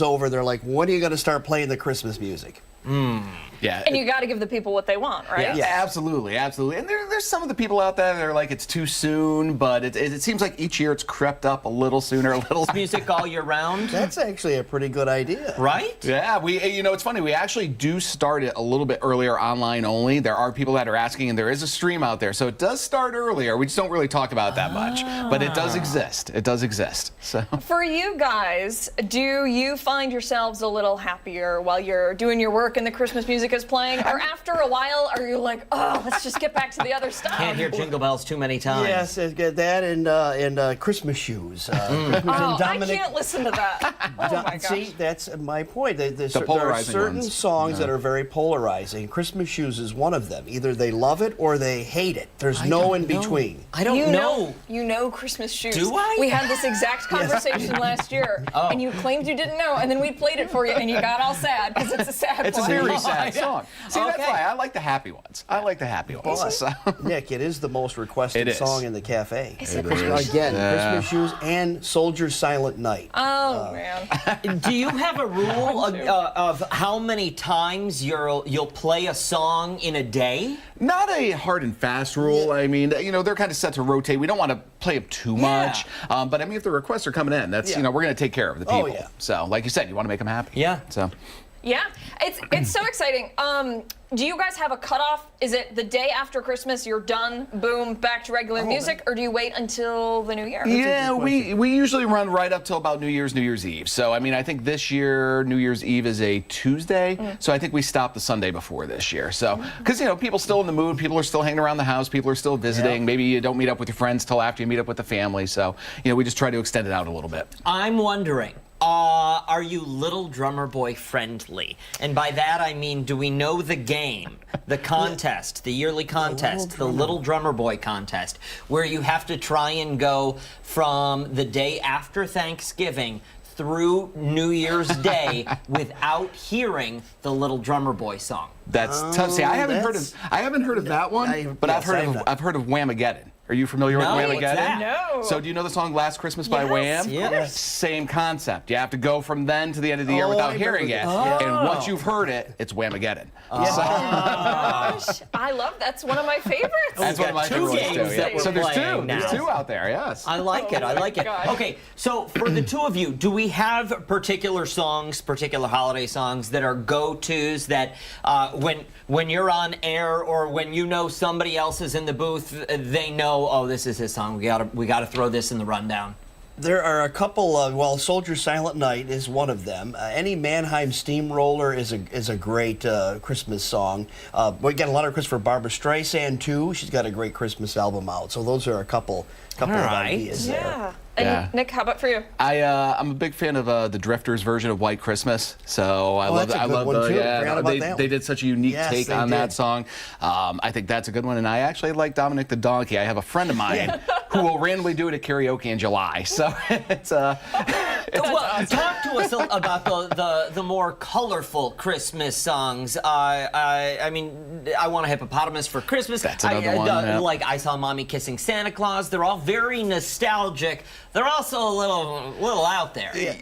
over, they're like, when are you going to start playing the Christmas music? Yeah. And you got to give the people what they want, right? Yeah, absolutely, absolutely. And there's some of the people out there that are like, it's too soon, but it seems like each year it's crept up a little sooner, a little. Music all year round. That's actually a pretty good idea. Right? Yeah, it's funny, we actually do start it a little bit earlier online only. There are people that are asking, and there is a stream out there, so it does start earlier. We just don't really talk about it that much, but it does exist. It does exist. So for you guys, do you find yourselves a little happier while you're doing your work and the Christmas music is playing, or after a while are you like, oh, let's just get back to the other stuff? Can't hear Jingle Bells too many times. Yes, that and Christmas shoes. I can't listen to that. Oh my gosh. See, that's my point. There are polarizing certain ones. songs that are very polarizing. Christmas shoes is one of them. Either they love it or they hate it. There's no in between. I don't know. You know Christmas shoes. Do I? We had this exact conversation last year, and you claimed you didn't know, and then we played it for you, and you got all sad because it's a sad it's a one. very sad song. See, that's Okay. why I like the happy ones. I like the happy ones. So. Nick, it is the most requested It is. song in the cafe. Is it Again, Christmas shoes and Soldier's Silent Night. Oh, man. Do you have a rule of how many times you'll play a song in a day? Not a hard and fast rule. I mean, they're kind of set to rotate. We don't want to play them too much. But I mean, if the requests are coming in, that's we're going to take care of the people. Oh, yeah. So, like you said, you want to make them happy. Yeah. So. Yeah, it's so exciting. Do you guys have a cutoff? Is it the day after Christmas, you're done, boom, back to regular music, or do you wait until the new year? Yeah, we usually run right up till about New Year's Eve. So, I mean, I think this year New Year's Eve is a Tuesday. So I think we stopped the Sunday before this year. So, because, people still in the mood, people are still hanging around the house, people are still visiting. Maybe you don't meet up with your friends till after you meet up with the family. So, we just try to extend it out a little bit. I'm wondering, are you Little Drummer Boy friendly? And by that I mean, do we know the game, the contest, the yearly contest, the Little Drummer Boy contest, where you have to try and go from the day after Thanksgiving through New Year's Day without hearing the Little Drummer Boy song? That's tough. See, I haven't heard of that one, but I've heard of Whamageddon. Are you familiar with Whamageddon? No. So do you know the song Last Christmas by Wham? Yes. Same concept. You have to go from then to the end of the year without hearing it. And once you've heard it, it's Whamageddon. Gosh, I love that's one of my favorites. That's one of my two favorites games too. that we're So there's playing two. now. There's two out there, yes. I like it. I like it. gosh. Okay, so for the two of you, do we have particular songs, particular holiday songs that are go-tos that when you're on air or when somebody else is in the booth, they know, oh, this is his song. We gotta throw this in the rundown. There are a couple of, Soldier's Silent Night is one of them. Any Mannheim Steamroller is a great Christmas song. We get a lot of requests for Barbara Streisand, too. She's got a great Christmas album out. So those are a couple of ideas there. Yeah. And Nick, how about for you? I'm a big fan of the Drifters version of White Christmas. So I love they did such a unique take on that song. I think that's a good one, and I actually like Dominic the Donkey. I have a friend of mine who will randomly do it at karaoke in July. So it's Well, talk to us about the more colorful Christmas songs. I mean, I Want a Hippopotamus for Christmas. That's another one. Like I Saw Mommy Kissing Santa Claus. They're all very nostalgic. They're also a little out there. Yeah.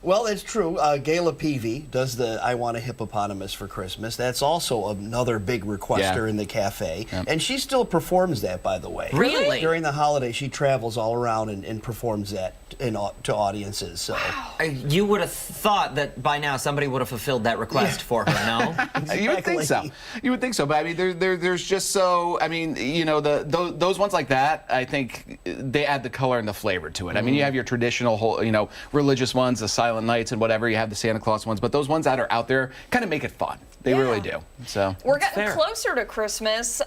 Well, it's true. Gayle Peavy does the I Want a Hippopotamus for Christmas. That's also another big requester in the cafe. And she still performs that, by the way. Really? During the holidays, she travels all around and performs that to audiences. So You would have thought that by now somebody would have fulfilled that request for her, no? You would think so. You would think so, but I mean, there's just so. I mean, those ones like that. I think they add the color and the flavor to it. I mean, you have your traditional, religious ones, the Silent Nights and whatever. You have the Santa Claus ones, but those ones that are out there kind of make it fun. They really do. So we're getting closer to Christmas.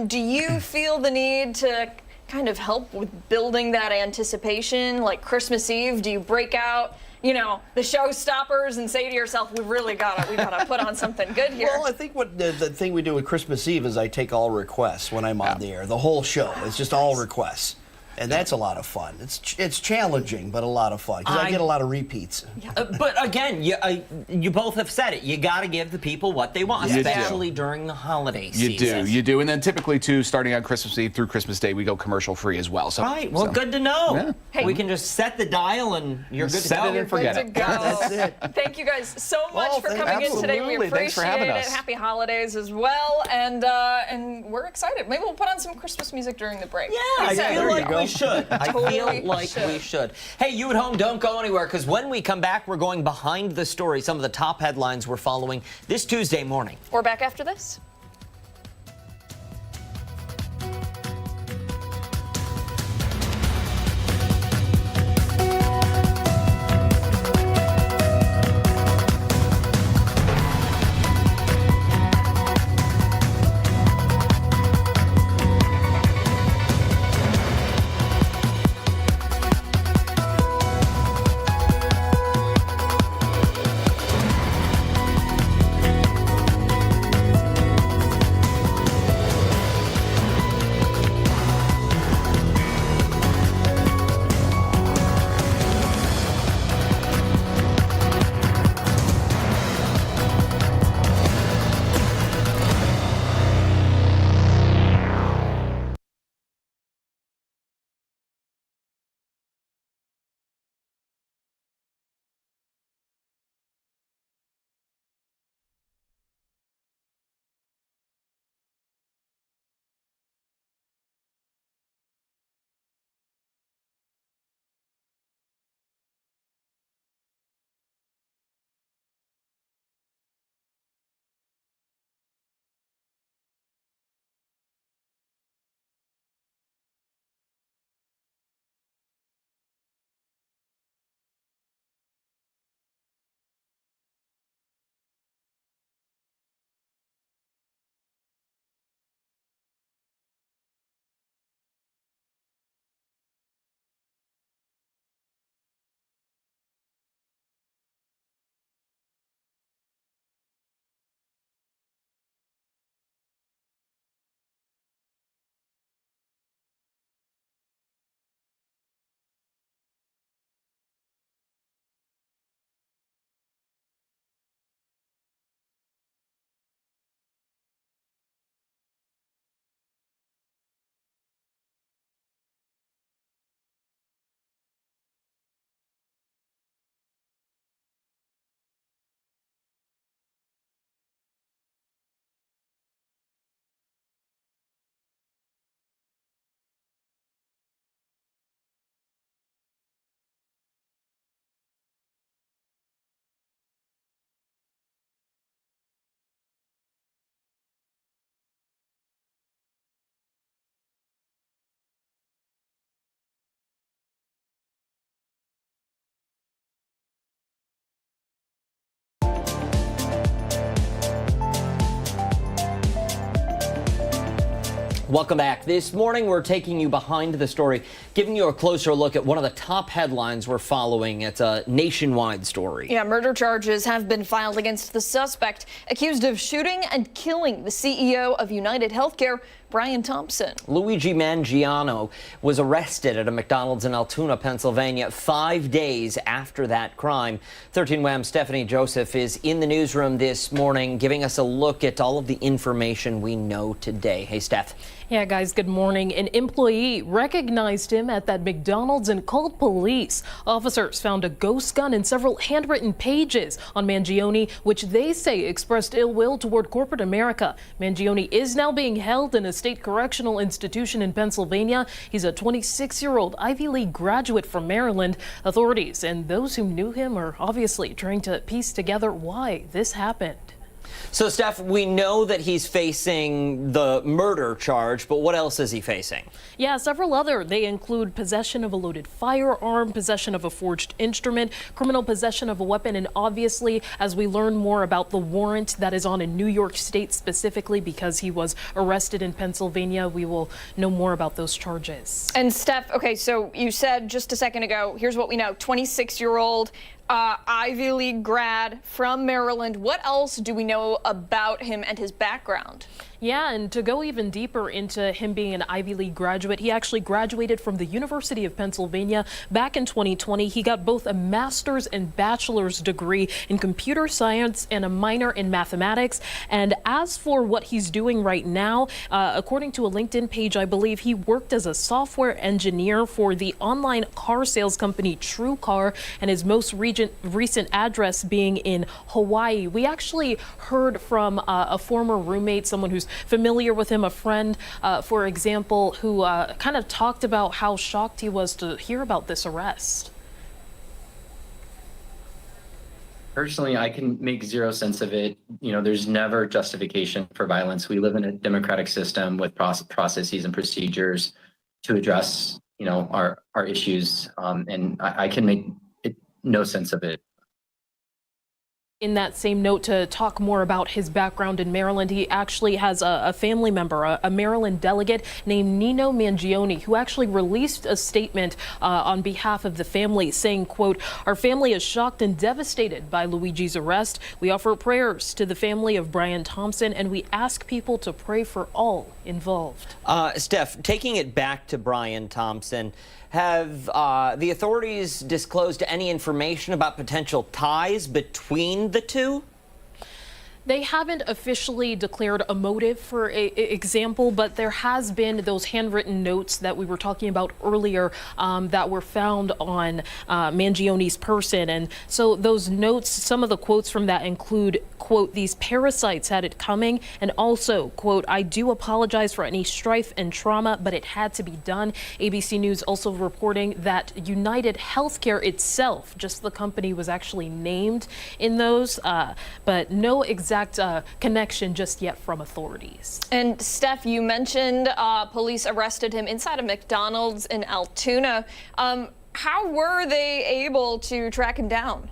Do you feel the need to kind of help with building that anticipation, like Christmas Eve? Do you break out, the showstoppers and say to yourself, we gotta put on something good here? Well, I think what the thing we do with Christmas Eve is I take all requests when I'm on the air. The whole show. It's just all requests. and that's a lot of fun. It's challenging, but a lot of fun because I get a lot of repeats. But again, you both have said it. You got to give the people what they want, especially during the holiday season. You do. And then typically, too, starting on Christmas Eve through Christmas Day, we go commercial free as well. So, right. Well, good to know. Yeah. Hey. We can just set the dial and you're good to go. Set it and forget Good it. to go. That's it. Thank you guys so much for thank coming in today. We Absolutely. appreciate Thanks for having it. us. Happy holidays as well, and we're excited. Maybe we'll put on some Christmas music during the break. Yeah, I feel like we should. I feel like we should. Hey, you at home, don't go anywhere, because when we come back, we're going behind the story. Some of the top headlines we're following this Tuesday morning. We're back after this. Welcome back. This morning, we're taking you behind the story, giving you a closer look at one of the top headlines we're following. It's a nationwide story. Yeah, murder charges have been filed against the suspect accused of shooting and killing the CEO of United Healthcare, Brian Thompson. Luigi Mangiano was arrested at a McDonald's in Altoona, Pennsylvania, 5 days after that crime. 13 WHAM's Stephanie Joseph is in the newsroom this morning, giving us a look at all of the information we know today. Hey, Steph. Yeah, guys, good morning. An employee recognized him at that McDonald's and called police. Officers found a ghost gun and several handwritten pages on Mangione, which they say expressed ill will toward corporate America. Mangione is now being held in a state correctional institution in Pennsylvania. He's a 26-year-old Ivy League graduate from Maryland. Authorities and those who knew him are obviously trying to piece together why this happened. So, Steph, we know that he's facing the murder charge, but what else is he facing? Yeah, several other. They include possession of a loaded firearm, possession of a forged instrument, criminal possession of a weapon, and obviously, as we learn more about the warrant that is on in New York State specifically because he was arrested in Pennsylvania, we will know more about those charges. And Steph, okay, so you said just a second ago, here's what we know, 26-year-old Ivy League grad from Maryland. What else do we know about him and his background? Yeah, and to go even deeper into him being an Ivy League graduate, he actually graduated from the University of Pennsylvania back in 2020. He got both a master's and bachelor's degree in computer science and a minor in mathematics. And as for what he's doing right now, according to a LinkedIn page, I believe he worked as a software engineer for the online car sales company TrueCar, and his most recent address being in Hawaii. We actually heard from a former roommate, someone who's familiar with him, a friend, for example, who kind of talked about how shocked he was to hear about this arrest. Personally, I can make zero sense of it. You know, there's never justification for violence. We live in a democratic system with processes and procedures to address, you know, our issues, and I can make no sense of it. In that same note, to talk more about his background in Maryland, he actually has a family member, a Maryland delegate named Nino Mangione, who actually released a statement on behalf of the family saying, quote, "Our family is shocked and devastated by Luigi's arrest. We offer prayers to the family of Brian Thompson, and we ask people to pray for all involved." Steph, taking it back to Brian Thompson, have the authorities disclosed any information about potential ties between the two? They haven't officially declared a motive, for example, but there has been those handwritten notes that we were talking about earlier that were found on Mangione's person. And so those notes, some of the quotes from that include, quote, "These parasites had it coming," and also, quote, "I do apologize for any strife and trauma, but it had to be done." ABC News also reporting that United Healthcare itself, just the company, was actually named in those, but no exact connection just yet from authorities. And Steph, you mentioned police arrested him inside a McDonald's in Altoona. How were they able to track him down?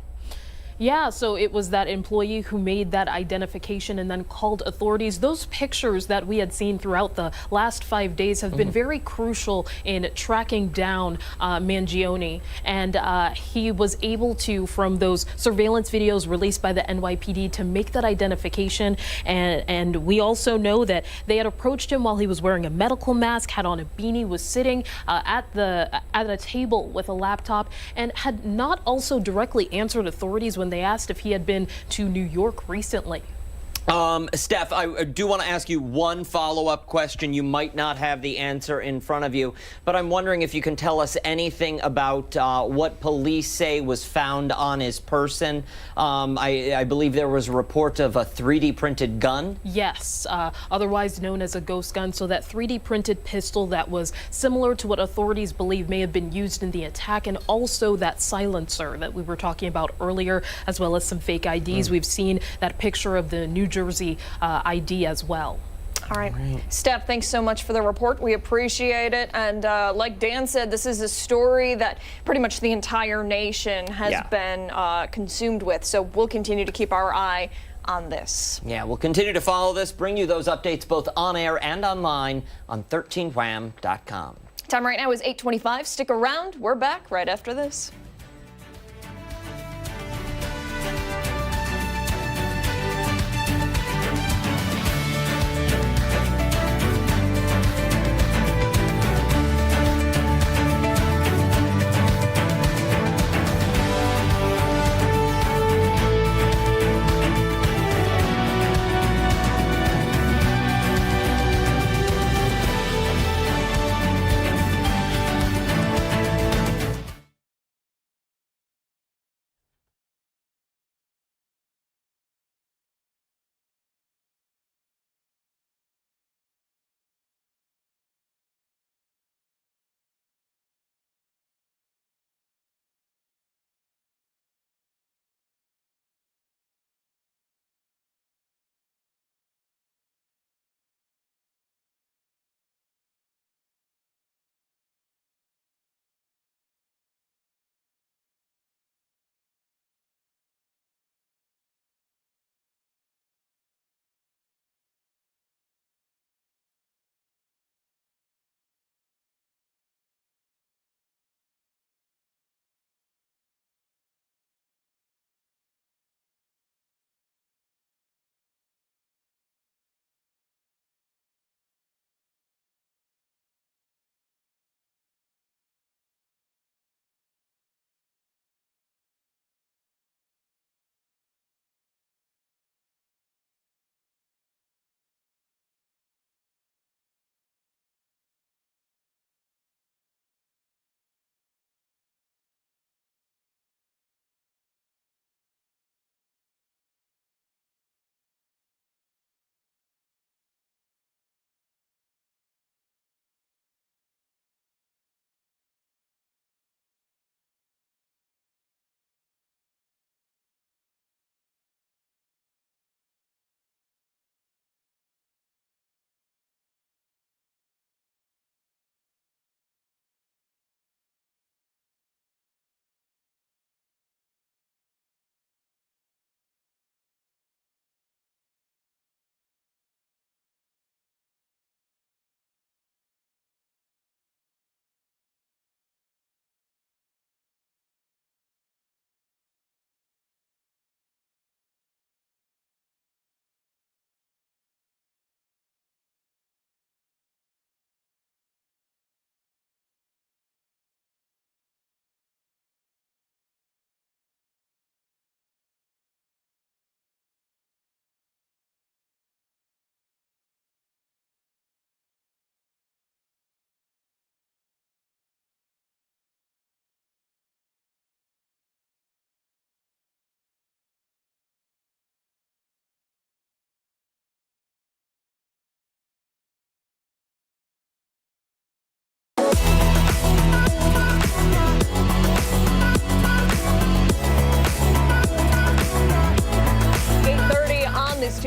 Yeah, so it was that employee who made that identification and then called authorities. Those pictures that we had seen throughout the last 5 days have been very crucial in tracking down Mangione. And he was able to, from those surveillance videos released by the NYPD, to make that identification. And we also know that they had approached him while he was wearing a medical mask, had on a beanie, was sitting at a table with a laptop, and had not also directly answered authorities when they asked if he had been to New York recently. Steph, I do want to ask you one follow-up question. You might not have the answer in front of you, but I'm wondering if you can tell us anything about what police say was found on his person. I believe there was a report of a 3D printed gun. Yes, otherwise known as a ghost gun. So that 3D printed pistol that was similar to what authorities believe may have been used in the attack, and also that silencer that we were talking about earlier, as well as some fake IDs. We've seen that picture of the New Jersey ID as well. All right. Steph, thanks so much for the report. We appreciate it. And like Dan said, this is a story that pretty much the entire nation has been consumed with. So we'll continue to keep our eye on this. Yeah, we'll continue to follow this, bring you those updates both on air and online on 13wham.com. Time right now is 8:25. Stick around. We're back right after this.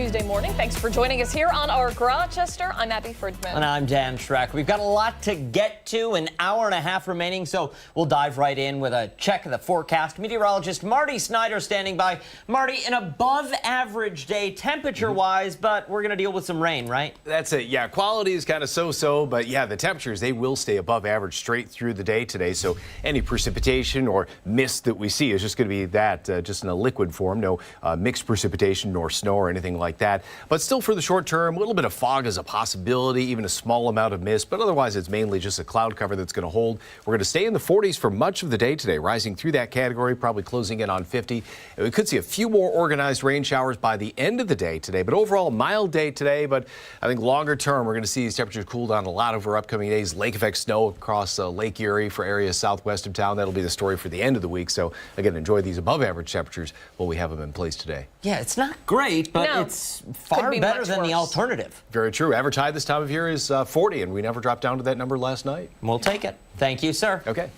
Tuesday morning. Thanks for joining us here on our Rochester. I'm Abby Fridman. And I'm Dan Schreck. We've got a lot to get to, an hour and a half remaining, so we'll dive right in with a check of the forecast. Meteorologist Marty Snyder standing by. Marty, an above-average day temperature-wise, but we're going to deal with some rain, right? That's it. Yeah, quality is kind of so-so, but yeah, the temperatures, they will stay above average straight through the day today. So any precipitation or mist that we see is just going to be that, just in a liquid form. No mixed precipitation nor snow or anything like that. But still for the short term, a little bit of fog is a possibility, even a small amount of mist, but otherwise it's mainly just a cloud cover that's going to hold. We're going to stay in the 40s for much of the day today, rising through that category, probably closing in on 50. And we could see a few more organized rain showers by the end of the day today, but overall mild day today. But I think longer term, we're going to see these temperatures cool down a lot over upcoming days. Lake effect snow across Lake Erie for areas southwest of town. That'll be the story for the end of the week. So again, enjoy these above average temperatures while we have them in place today. Yeah, it's not great, but No. it's far be better much than the worse. alternative. Very true. Average high this time of year is 40, and we never dropped down to that number last night. We'll take it. Thank you, sir. Okay.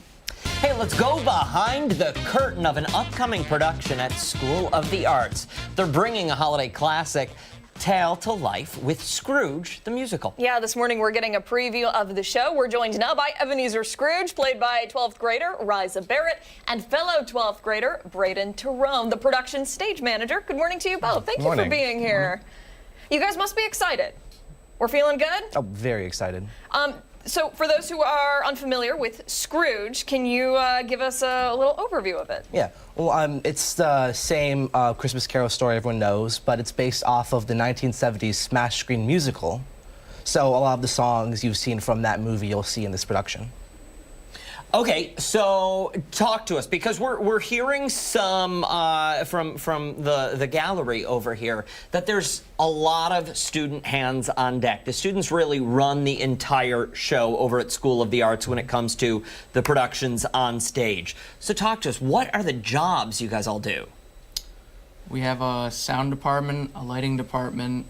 Hey, let's go behind the curtain of an upcoming production at School of the Arts. They're bringing a holiday classic tale to life with Scrooge, the musical. Yeah, this morning we're getting a preview of the show. We're joined now by Ebenezer Scrooge, played by 12th grader Riza Barrett, and fellow 12th grader Braden Tyrone, the production stage manager. Good morning to you both. Thank you for Morning. being here. You guys must be excited. We're feeling good? Oh, very excited. So for those who are unfamiliar with Scrooge, can you give us a little overview of it? Yeah. Well, it's the same Christmas Carol story everyone knows, but it's based off of the 1970s smash screen musical. So a lot of the songs you've seen from that movie you'll see in this production. Okay, so talk to us, because we're hearing some from the gallery over here that there's a lot of student hands on deck. The students really run the entire show over at School of the Arts when it comes to the productions on stage. So talk to us. What are the jobs you guys all do? We have a sound department, a lighting department,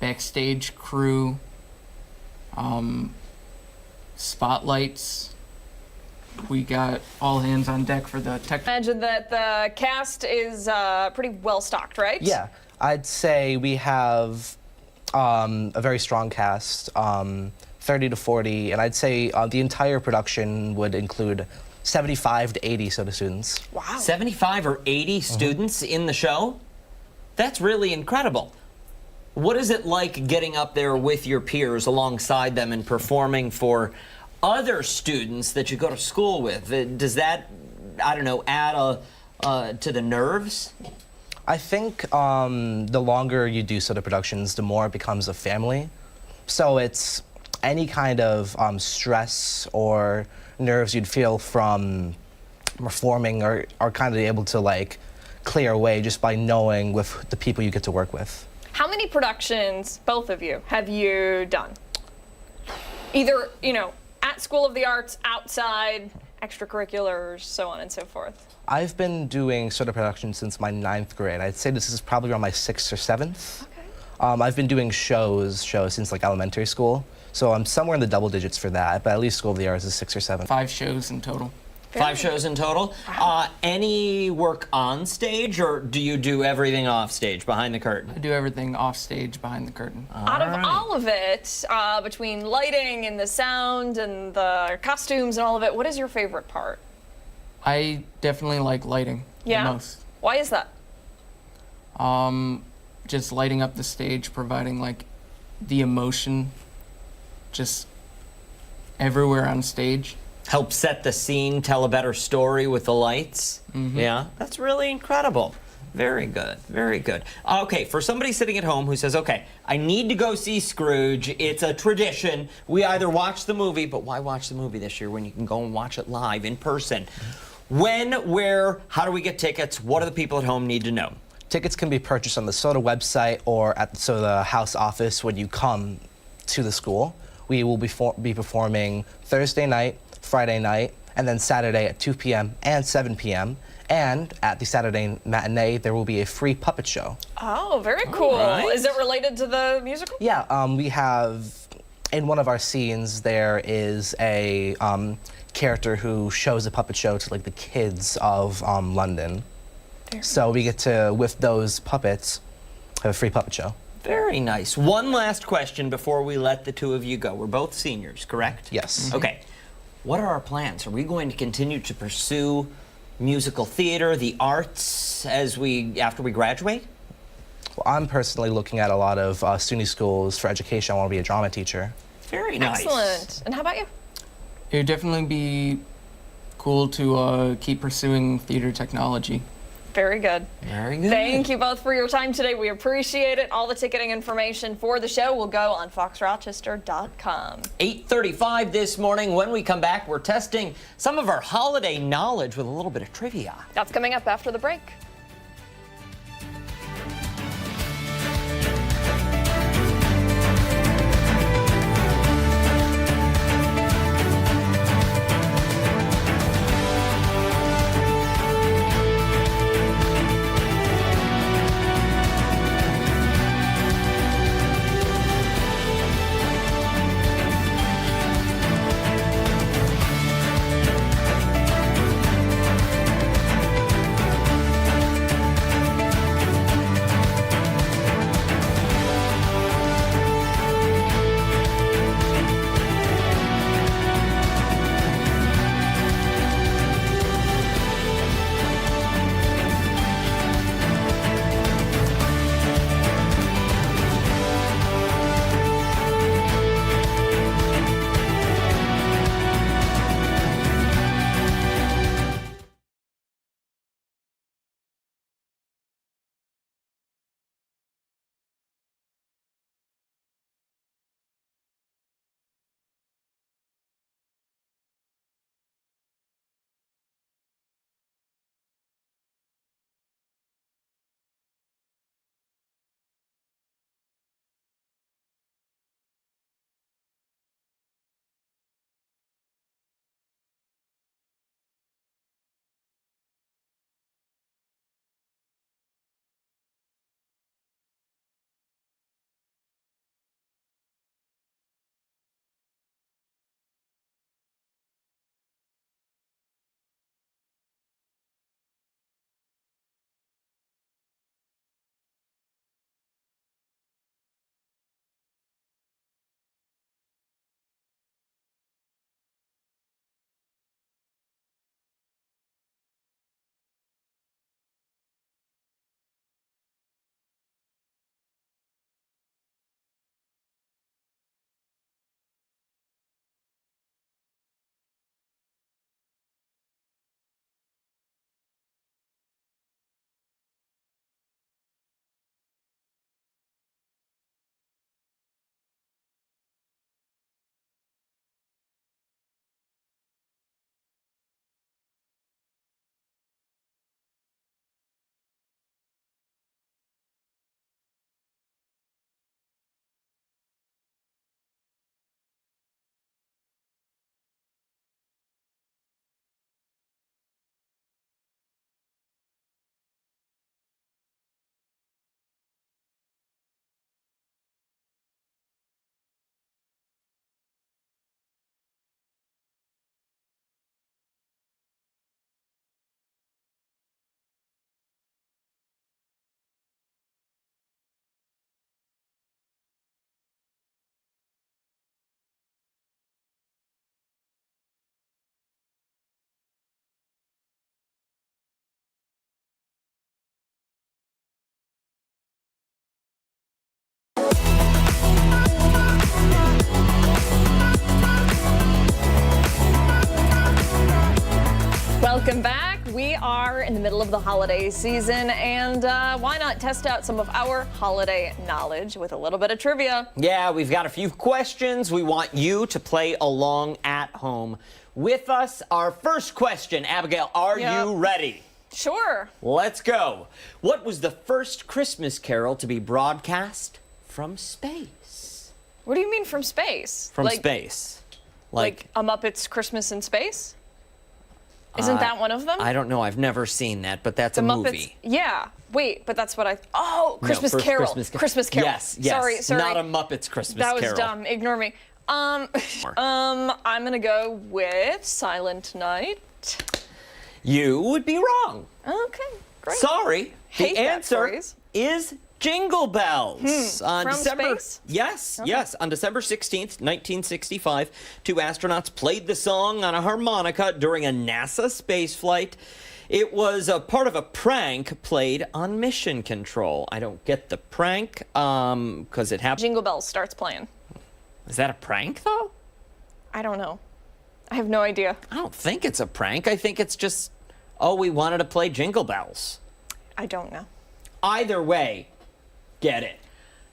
backstage crew, spotlights. We got all hands on deck for the tech. Imagine that the cast is pretty well stocked, right? Yeah. I'd say we have a very strong cast, 30 to 40, and I'd say the entire production would include 75 to 80 soda students. Wow. 75 or 80 students in the show? That's really incredible. What is it like getting up there with your peers alongside them and performing for other students that you go to school with? Does that, I don't know, add to the nerves? I think the longer you do soda productions, the more it becomes a family. So it's any kind of stress or nerves you'd feel from performing are kind of able to like clear away just by knowing with the people you get to work with. How many productions, both of you, have you done? Either, at School of the Arts, outside, extracurriculars, so on and so forth. I've been doing soda production since my 9th grade. I'd say this is probably around my 6th or 7th. Okay. I've been doing shows since like elementary school. So I'm somewhere in the double digits for that, but at least School of the Arts is 6 or 7. 5 shows in total. 5 shows in total. Any work on stage, or do you do everything off stage, behind the curtain? I do everything off stage behind the curtain. Out of all of it, between lighting and the sound and the costumes and all of it, what is your favorite part? I definitely like lighting Yeah? the most. Why is that? Just lighting up the stage, providing like the emotion just everywhere on stage. Help set the scene, tell a better story with the lights? Yeah, that's really incredible. Very good, very good. Okay, for somebody sitting at home who says, okay, I need to go see Scrooge, it's a tradition, we either watch the movie, but why watch the movie this year when you can go and watch it live in person? When, where, how do we get tickets? What do the people at home need to know? Tickets can be purchased on the Soda website or at the Soda House office when you come to the school. We will be performing Thursday night, Friday night, and then Saturday at 2 p.m. and 7 p.m. And at the Saturday matinee, there will be a free puppet show. Oh, very cool. right. Is it related to the musical? Yeah, we have, in one of our scenes, there is a character who shows a puppet show to like the kids of London. So we get to, with those puppets, have a free puppet show. Very nice. One last question before we let the two of you go. We're both seniors, correct? Yes. Okay. What are our plans? Are we going to continue to pursue musical theater, the arts, after we graduate? Well, I'm personally looking at a lot of SUNY schools for education. I want to be a drama teacher. Very nice. Excellent. And how about you? It would definitely be cool to keep pursuing theater technology. Very good. Very good. Thank you both for your time today. We appreciate it. All the ticketing information for the show will go on foxrochester.com. 8:35 this morning. When we come back, we're testing some of our holiday knowledge with a little bit of trivia. That's coming up after the break. Welcome back. We are in the middle of the holiday season, and why not test out some of our holiday knowledge with a little bit of trivia? Yeah, we've got a few questions. We want you to play along at home with us. Our first question, Abigail, are you ready? Sure. Let's go. What was the first Christmas carol to be broadcast from space? What do you mean from space? From space. Like A Muppet's Christmas in Space? Isn't that one of them? I don't know. I've never seen that, but that's The a Muppets. movie. Yeah. Wait, but that's what I. Oh, Christmas First Carol. Christmas Carol. Yes. Yes. Sorry. Not a Muppets Christmas That was Carol. dumb. Ignore me. I'm gonna go with Silent Night. You would be wrong. Okay, great. Sorry. Hate The that answer phrase. is Jingle Bells. On From December, space? Yes, yes. On December 16th, 1965, 2 astronauts played the song on a harmonica during a NASA space flight. It was a part of a prank played on Mission Control. I don't get the prank because it happened. Jingle Bells starts playing. Is that a prank, though? I don't know. I have no idea. I don't think it's a prank. I think it's just, oh, we wanted to play Jingle Bells. I don't know. Either way, get it.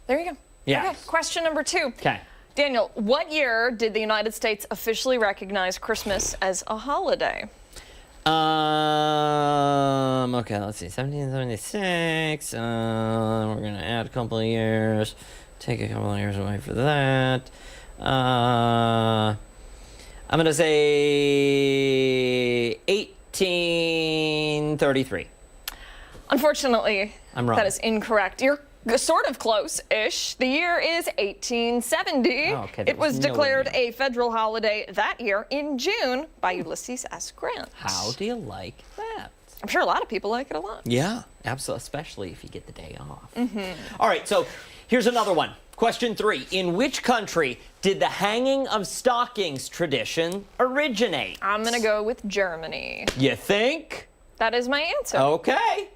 There you go. Yes. Okay, question number 2. Okay. Daniel, what year did the United States officially recognize Christmas as a holiday? Okay, let's see. 1776. We're gonna add a couple of years. Take a couple of years away for that. I'm gonna say 1833. Unfortunately, I'm wrong. that is incorrect. You're sort of close-ish. The year is 1870. Oh, okay, that It was was nowhere declared near. a federal holiday that year in June by Ulysses S. Grant. How do you like that? I'm sure a lot of people like it a lot. Yeah, absolutely, especially if you get the day off. All right, so here's another one. Question 3. In which country did the hanging of stockings tradition originate? I'm going to go with Germany. You think? That is my answer. Okay.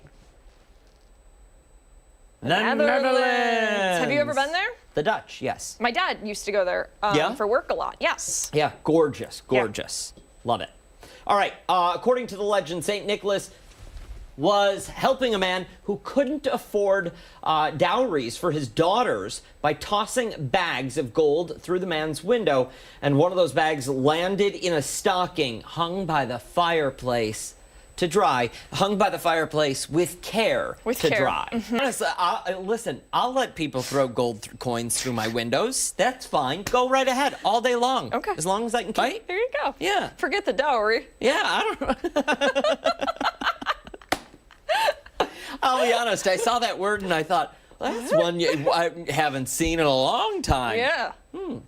The Netherlands. Have you ever been there? The Dutch, yes. My dad used to go there Yeah? for work a lot. Yes. Yeah, gorgeous, gorgeous. Love it. All right, according to the legend, St. Nicholas was helping a man who couldn't afford dowries for his daughters by tossing bags of gold through the man's window, and one of those bags landed in a stocking hung by the fireplace to dry, hung by the fireplace with care to dry. Honestly, listen, I'll let people throw gold coins through my windows. That's fine. Go right ahead all day long. Okay. As long as I can keep. There you go. Yeah. Forget the dowry. Yeah, I don't. I'll be honest. I saw that word and I thought, well, that's one I haven't seen in a long time. Yeah.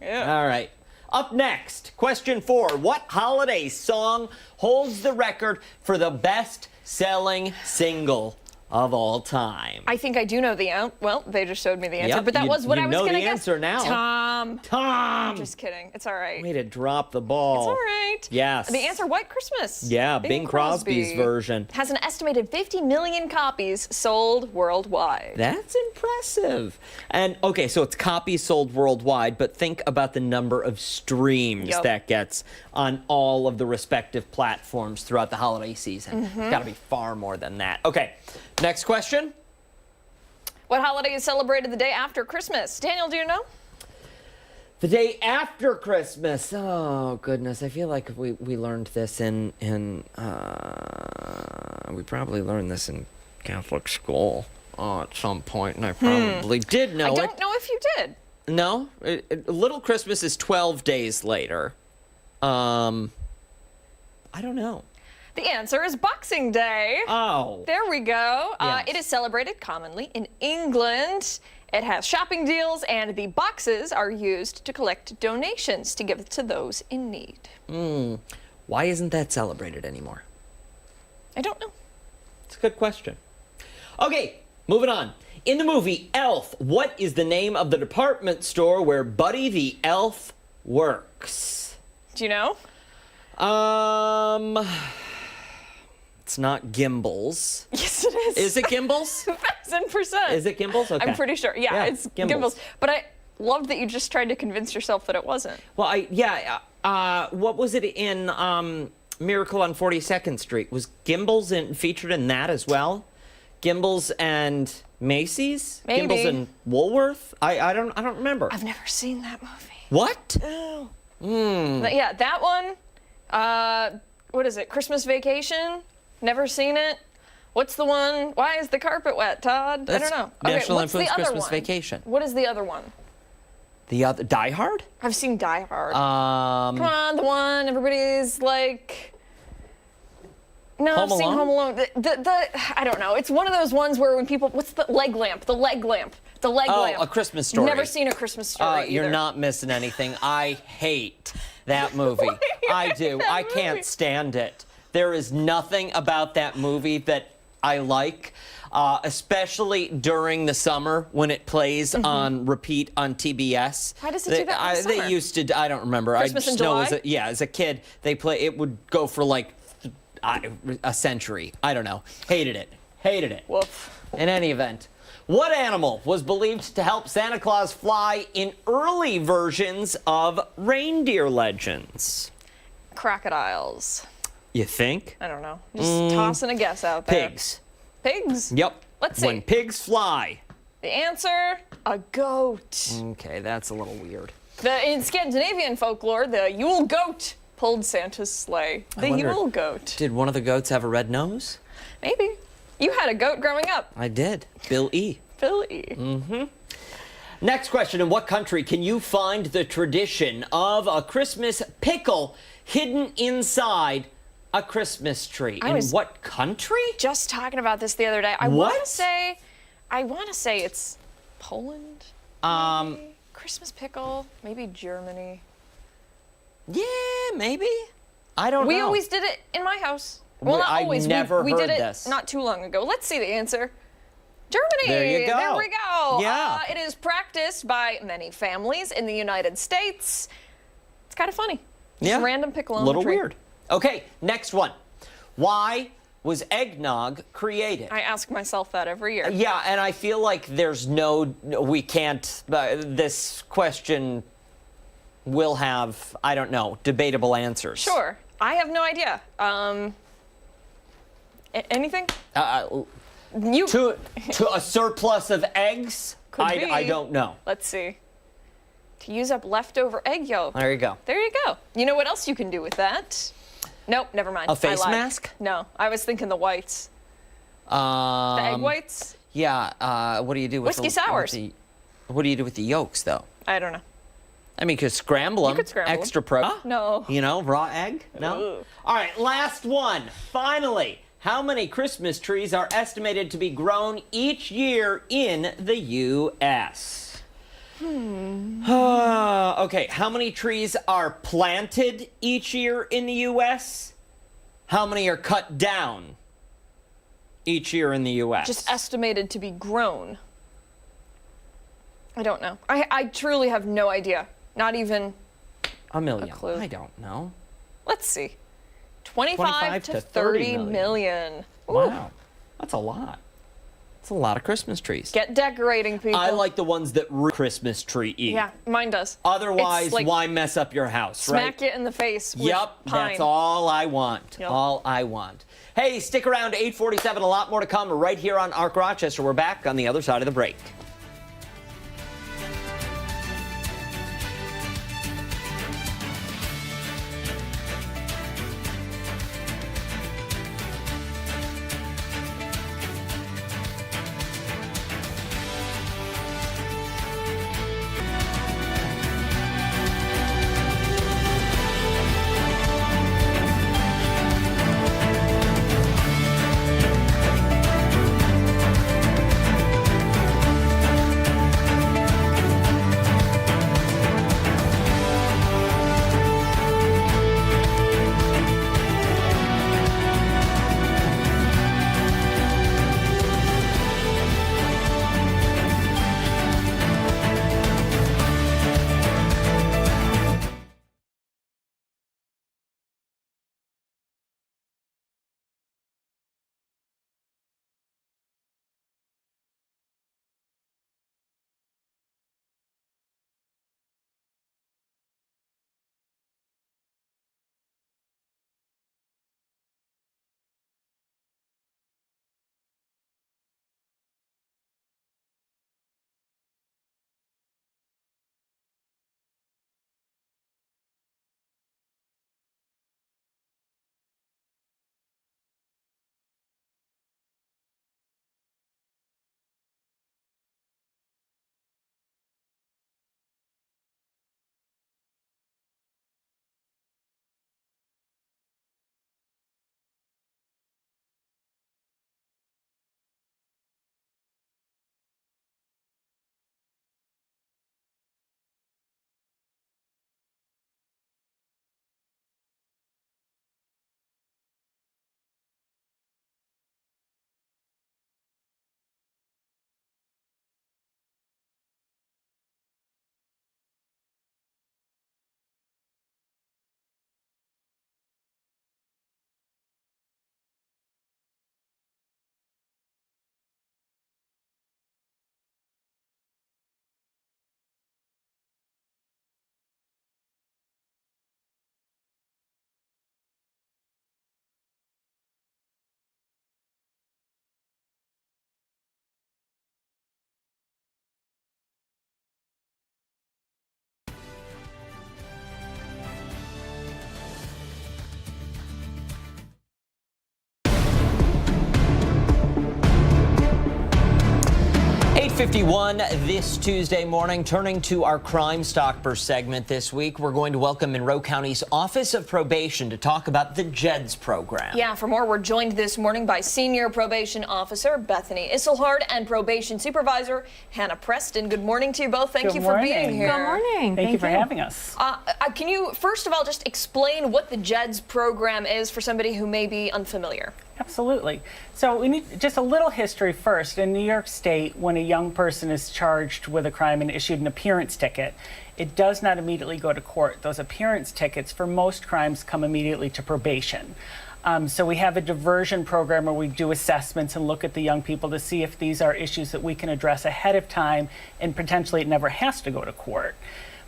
Yeah. All right. Up next, question 4. What holiday song holds the record for the best-selling single of all time? I think I do know the answer. Well, they just showed me the answer, Yep, but that was what I was know going to the guess. answer now. Tom. Tom! Just kidding. It's all right. Way to drop the ball. It's all right. Yes. The answer, White Christmas. Yeah, Bing Crosby's version. Has an estimated 50 million copies sold worldwide. That's impressive. And okay, so it's copies sold worldwide, but think about the number of streams Yep. that gets on all of the respective platforms throughout the holiday season. It's got to be far more than that. Okay, next question. What holiday is celebrated the day after Christmas? Daniel, do you know? The day after Christmas. Oh goodness, I feel like we learned this in we probably learned this in Catholic school at some point, and I probably did know I it. don't know if you did. No, Little Christmas is 12 days later. I don't know. The answer is Boxing Day. Oh. There we go. Yes. It is celebrated commonly in England. It has shopping deals, and the boxes are used to collect donations to give to those in need. Why isn't that celebrated anymore? I don't know. It's a good question. Okay, moving on. In the movie Elf, what is the name of the department store where Buddy the Elf works? Do you know? It's not Gimbals. Yes, it is. Is it Gimbals? 1,000%. Is it Gimbals? Okay. I'm pretty sure. Yeah, it's Gimbals. But I loved that you just tried to convince yourself that it wasn't. Well, what was it in Miracle on 42nd Street? Was Gimbals featured in that as well? Gimbals and Macy's? Maybe. Gimbals and Woolworth? I don't remember. I've never seen that movie. What? But yeah, that one. What is it? Christmas Vacation? Never seen it. What's the one? Why is the carpet wet, Todd? I That's don't know. National what's the Lampoon's other Christmas one? Vacation. What is the other one? The other Die Hard? I've seen Die Hard. Come on, the one everybody's like. No, Home I've seen Alone? Home Alone. The I don't know. It's one of those ones where when people, what's the leg lamp? The leg lamp. The leg lamp. A Christmas Story. Never seen A Christmas Story. You're either. not missing anything. I hate that movie. I do. I can't stand it. There is nothing about that movie that I like. especially during the summer when it plays on repeat on TBS. Why does it do that in the summer? They used to. I don't remember. Christmas I just in know July? as a kid, they play. It would go for like a century. I don't know. Hated it. Hated it. Woof. In any event, what animal was believed to help Santa Claus fly in early versions of reindeer legends? Crocodiles. You think? I don't know. Just tossing a guess out there. Pigs. Pigs? Yep. Let's see. When pigs fly. The answer, a goat. Okay, that's a little weird. In Scandinavian folklore, the Yule goat pulled Santa's sleigh. The wonder- Yule goat. Did one of the goats have a red nose? Maybe. You had a goat growing up. I did. Bill E. Billy. Next question. In what country can you find the tradition of a Christmas pickle hidden inside a Christmas tree? I In was- what country? Just talking about this the other day. I What? want to say it's Poland. Maybe. Christmas pickle, maybe Germany. Yeah, maybe. I don't know. We always did it in my house. Well, not I've always. never we heard did it this. not too long ago. Let's see the answer. Germany. There you go. There we go. Yeah. It is practiced by many families in the United States. It's kind of funny. Just Yeah. random pickle on A little the tree. weird. Okay, next one. Why was eggnog created? I ask myself that every year. Yeah, and I feel like we can't, this question will have, I don't know, debatable answers. Sure. I have no idea. Anything? You. To a surplus of eggs? Could I be. don't know. Let's see. To use up leftover egg yolk. There you go. There you go. You know what else you can do with that? Nope, never mind. A face I lied. mask? No, I was thinking the whites. The egg whites? Yeah, what do you do with Whiskey sours. What do you do with the yolks, though? I don't know. I mean, you could scramble them. could scramble 'em. Extra pro. No. You know, raw egg? No? Ugh. All right, last one. Finally, how many Christmas trees are estimated to be grown each year in the U.S.? Okay, how many trees are planted each year in the U.S.? How many are cut down each year in the U.S.? Just estimated to be grown. I don't know. I truly have no idea. Not even. a million. a clue. I don't know. Let's see. 25 to 30 million. Ooh. Wow, that's a lot. That's a lot of Christmas trees. Get decorating, people. I like the ones that Christmas tree eat. Yeah, mine does. Otherwise, It's like why mess up your house, right? Smack it in the face with Yep, pine. that's all I want. Yep. All I want. Hey, stick around, 8:47, a lot more to come right here on Arc Rochester. We're back on the other side of the break. 6:51 this Tuesday morning. Turning to our Crime Stopper segment this week, we're going to welcome Monroe County's Office of Probation to talk about the JEDS program. Yeah, for more, we're joined this morning by Senior Probation Officer Bethany Isselhard and Probation Supervisor Hannah Preston. Good morning to you both. Thank you for being here. Good morning. Thank you for having us. Can you, first of all, just explain what the JEDS program is for somebody who may be unfamiliar? Absolutely. So we need just a little history first. In New York State, when a young person is charged with a crime and issued an appearance ticket, it does not immediately go to court. Those appearance tickets for most crimes come immediately to probation. So we have a diversion program where we do assessments and look at the young people to see if these are issues that we can address ahead of time, and potentially it never has to go to court.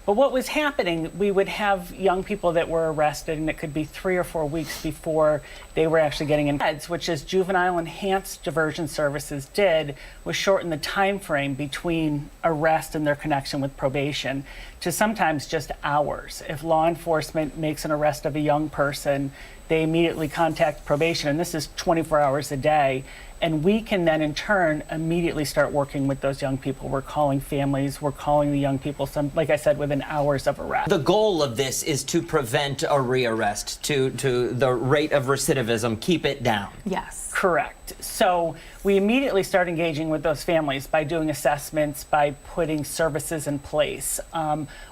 But what was happening, we would have young people that were arrested, and it could be 3 or 4 weeks before they were actually getting in JEDS, which is Juvenile Enhanced Diversion Services did, was shorten the time frame between arrest and their connection with probation to sometimes just hours. If law enforcement makes an arrest of a young person, they immediately contact probation, and this is 24 hours a day. And we can then, in turn, immediately start working with those young people. We're calling families, we're calling the young people, like I said, within hours of arrest. The goal of this is to prevent a rearrest, to the rate of recidivism, keep it down. Yes. Correct. So we immediately start engaging with those families by doing assessments, by putting services in place.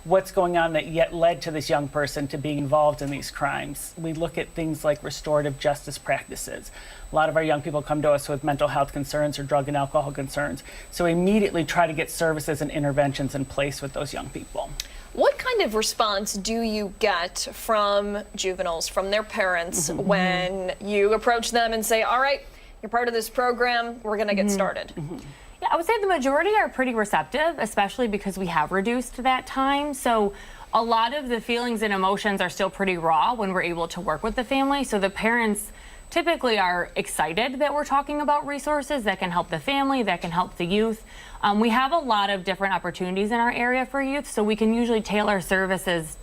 What's going on that yet led to this young person to being involved in these crimes? We look at things like restorative justice practices. A lot of our young people come to us with mental health concerns or drug and alcohol concerns. So we immediately try to get services and interventions in place with those young people. What kind of response do you get from juveniles, from their parents, when you approach them and say, all right, you're part of this program, we're going to get started? Yeah, I would say the majority are pretty receptive, especially because we have reduced that time. So a lot of the feelings and emotions are still pretty raw when we're able to work with the family. So the parents typically are excited that we're talking about resources that can help the family, that can help the youth. We have a lot of different opportunities in our area for youth, so we can usually tailor services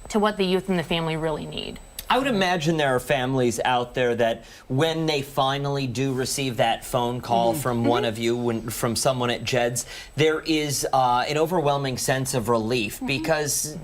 to what the youth and the family really need. I would imagine there are families out there that when they finally do receive that phone call from one of you, from someone at JEDS, there is an overwhelming sense of relief because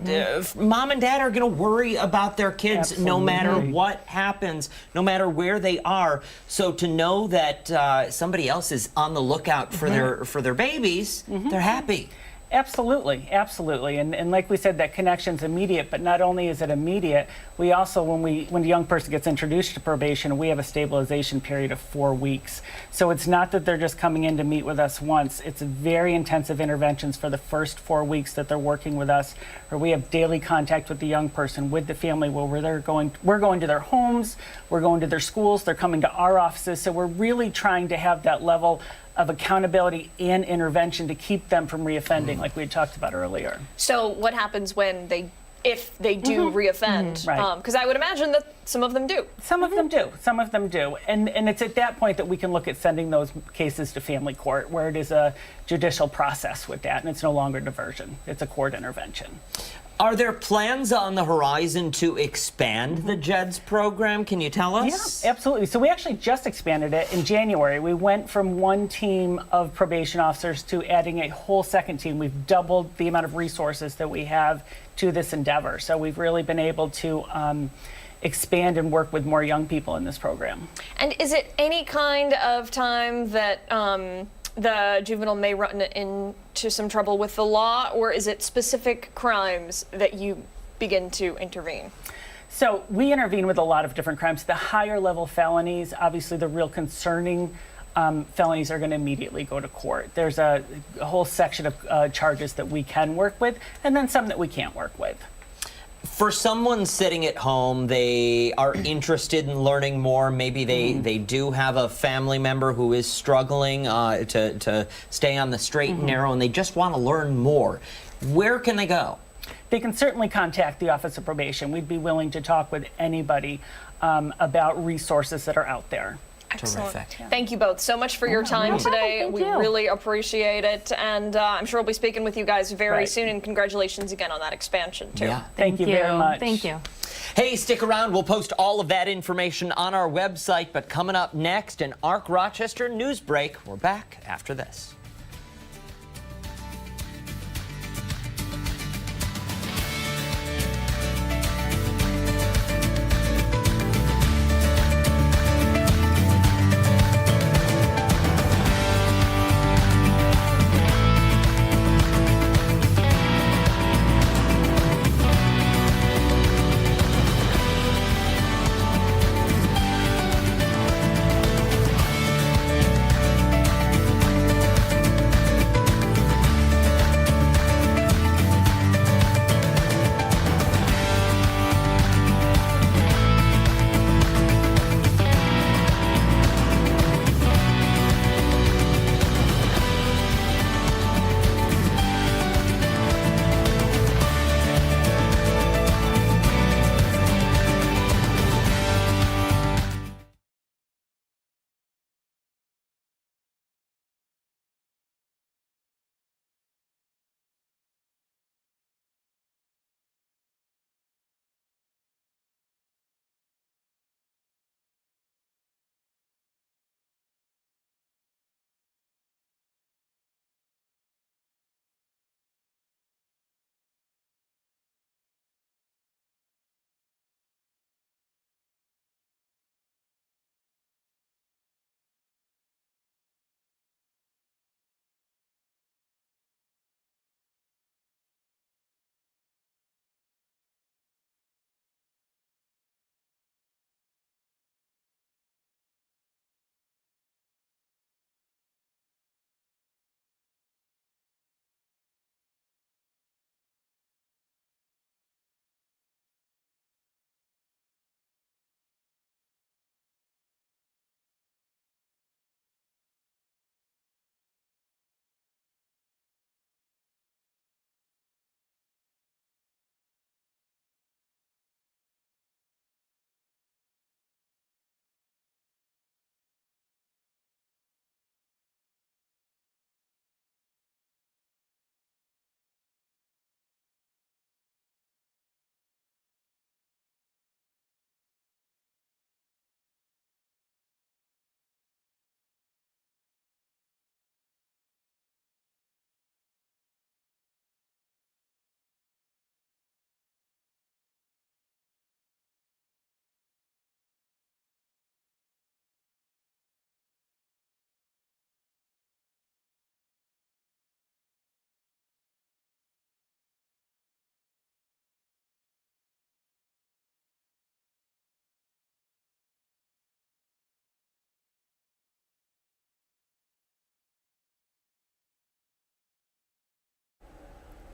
mom and dad are going to worry about their kids no matter what happens, no matter where they are. So to know that somebody else is on the lookout for their babies, they're happy. Absolutely, absolutely. And like we said, that connection's immediate, but not only is it immediate, we also, when a young person gets introduced to probation, we have a stabilization period of 4 weeks. So it's not that they're just coming in to meet with us once. It's very intensive interventions for the first 4 weeks that they're working with us, where we have daily contact with the young person, with the family, where we're going to their homes, we're going to their schools, they're coming to our offices. So we're really trying to have that level of accountability and intervention to keep them from reoffending, like we had talked about earlier. So what happens when if they do reoffend? Right. Because I would imagine that some of them do. Some of them do. Some of them do. And it's at that point that we can look at sending those cases to family court, where it is a judicial process with that, and it's no longer diversion. It's a court intervention. Are there plans on the horizon to expand the JEDS program? Can you tell us? Yeah, absolutely. So we actually just expanded it in January. We went from one team of probation officers to adding a whole second team. We've doubled the amount of resources that we have to this endeavor. So we've really been able to expand and work with more young people in this program. And is it any kind of time that the juvenile may run into some trouble with the law, or is it specific crimes that you begin to intervene? So we intervene with a lot of different crimes. The higher level felonies, obviously the real concerning felonies are going to immediately go to court. There's a whole section of charges that we can work with, and then some that we can't work with. For someone sitting at home, they are interested in learning more. Maybe they do have a family member who is struggling to stay on the straight and narrow, and they just want to learn more. Where can they go? They can certainly contact the Office of Probation. We'd be willing to talk with anybody about resources that are out there. Excellent. Terrific. Thank you both so much for your time today. Thank We you. really appreciate it. And I'm sure we'll be speaking with you guys very soon. And congratulations again on that expansion, too. Yeah. Thank you very much. Thank you. Hey, stick around. We'll post all of that information on our website. But coming up next, an ARC Rochester news break. We're back after this.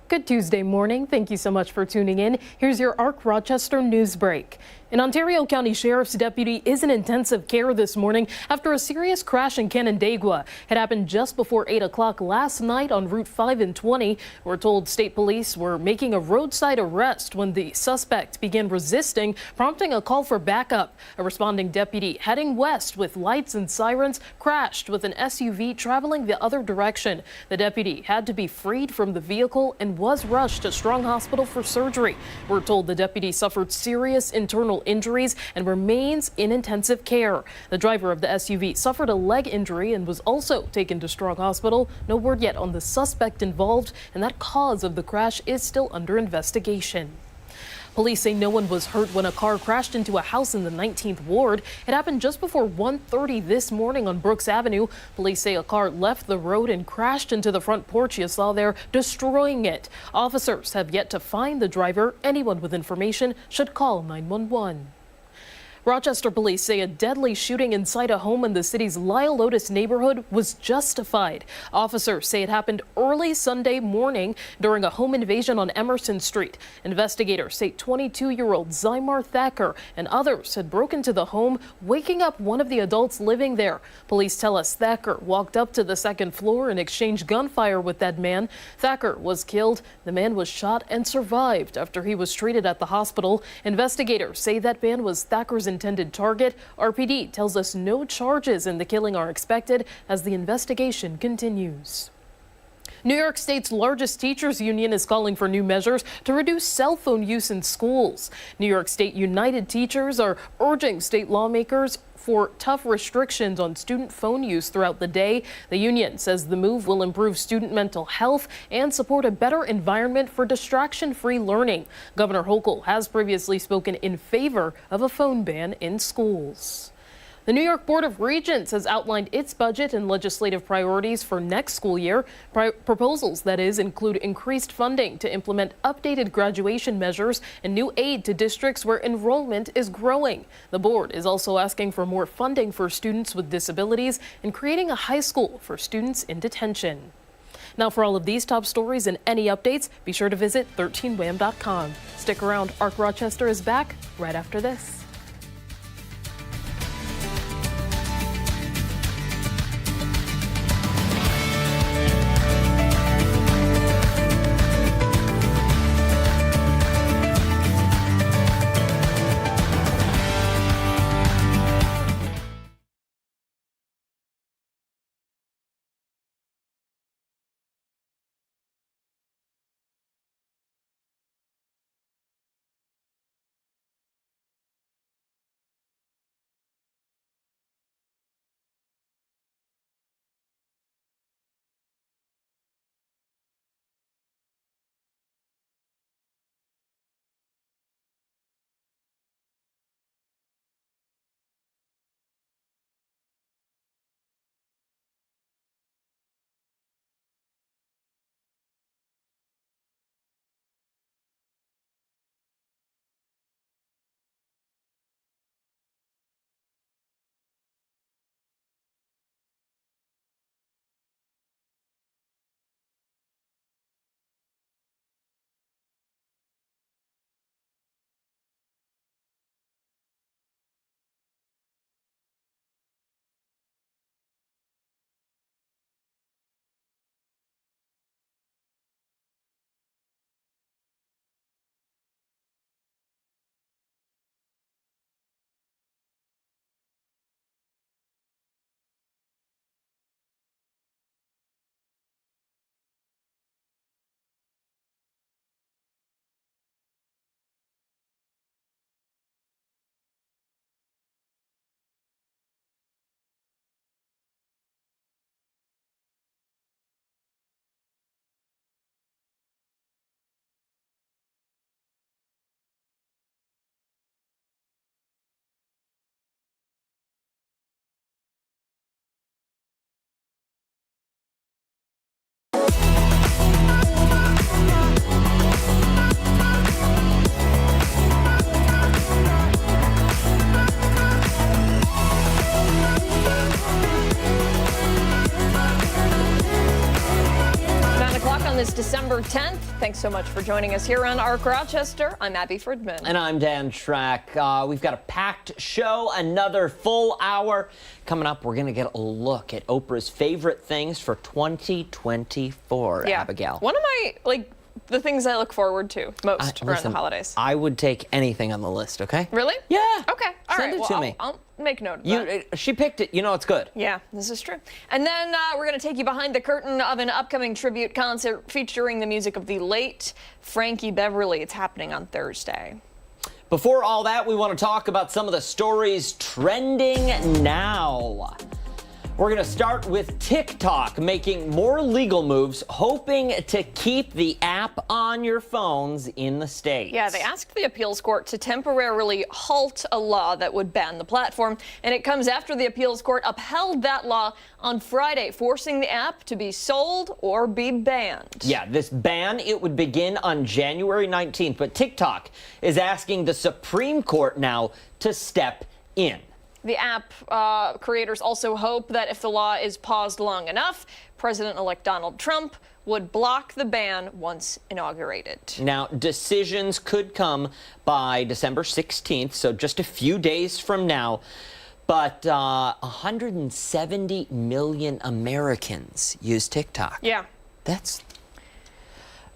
Good Tuesday morning. Thank you so much for tuning in. Here's your ARC Rochester news break. An Ontario County Sheriff's deputy is in intensive care this morning after a serious crash in Canandaigua. It happened just before 8 o'clock last night on Route 5 and 20. We're told state police were making a roadside arrest when the suspect began resisting, prompting a call for backup. A responding deputy heading west with lights and sirens crashed with an SUV traveling the other direction. The deputy had to be freed from the vehicle and was rushed to Strong Hospital for surgery. We're told the deputy suffered serious internal injuries and remains in intensive care. The driver of the SUV suffered a leg injury and was also taken to Strong Hospital. No word yet on the suspect involved, and that cause of the crash is still under investigation. Police say no one was hurt when a car crashed into a house in the 19th Ward. It happened just before 1:30 this morning on Brooks Avenue. Police say a car left the road and crashed into the front porch you saw there, destroying it. Officers have yet to find the driver. Anyone with information should call 911. Rochester police say a deadly shooting inside a home in the city's Lyle Otis neighborhood was justified. Officers say it happened early Sunday morning during a home invasion on Emerson Street. Investigators say 22-year-old Zymar Thacker and others had broken into the home, waking up one of the adults living there. Police tell us Thacker walked up to the second floor and exchanged gunfire with that man. Thacker was killed. The man was shot and survived after he was treated at the hospital. Investigators say that man was Thacker's intended target. RPD tells us no charges in the killing are expected as the investigation continues. New York State's largest teachers union is calling for new measures to reduce cell phone use in schools. New York State United Teachers are urging state lawmakers for tough restrictions on student phone use throughout the day. The union says the move will improve student mental health and support a better environment for distraction-free learning. Governor Hochul has previously spoken in favor of a phone ban in schools. The New York Board of Regents has outlined its budget and legislative priorities for next school year. Proposals, that is, include increased funding to implement updated graduation measures and new aid to districts where enrollment is growing. The board is also asking for more funding for students with disabilities and creating a high school for students in detention. Now, for all of these top stories and any updates, be sure to visit 13wham.com. Stick around. ARC Rochester is back right after this. on this December 10th. Thanks so much for joining us here on Arc Rochester. I'm Abby Fridman. And I'm Dan Schrack. We've got a packed show, another full hour. Coming up, we're going to get a look at Oprah's favorite things for 2024, Abigail. One of my, the things I look forward to most around the holidays. I would take anything on the list, okay? Really? Yeah. Okay. All right. Send it to me. I'll make note of that. She picked it. You know it's good. Yeah, this is true. And then we're going to take you behind the curtain of an upcoming tribute concert featuring the music of the late Frankie Beverly. It's happening on Thursday. Before all that, we want to talk about some of the stories trending now. We're going to start with TikTok making more legal moves, hoping to keep the app on your phones in the States. Yeah, they asked the appeals court to temporarily halt a law that would ban the platform, and it comes after the appeals court upheld that law on Friday, forcing the app to be sold or be banned. Yeah, this ban, it would begin on January 19th, but TikTok is asking the Supreme Court now to step in. The app creators also hope that if the law is paused long enough, President-elect Donald Trump would block the ban once inaugurated. Now, decisions could come by December 16th, so just a few days from now. But 170 million Americans use TikTok. Yeah. That's...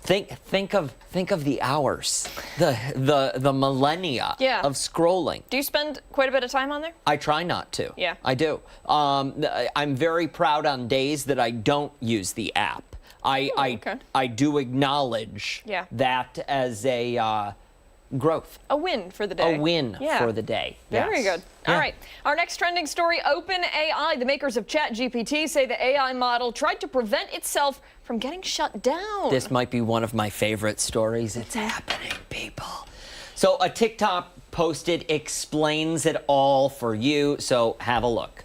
Think of the hours, the millennia of scrolling. Do you spend quite a bit of time on there? I try not to. Yeah. I do. I'm very proud on days that I don't use the app. I do acknowledge that as a growth. A win for the day. A win for the day. Very good. All right. Our next trending story, OpenAI. The makers of ChatGPT say the AI model tried to prevent itself from getting shut down. This might be one of my favorite stories. It's happening, people. So a TikTok posted explains it all for you. So have a look.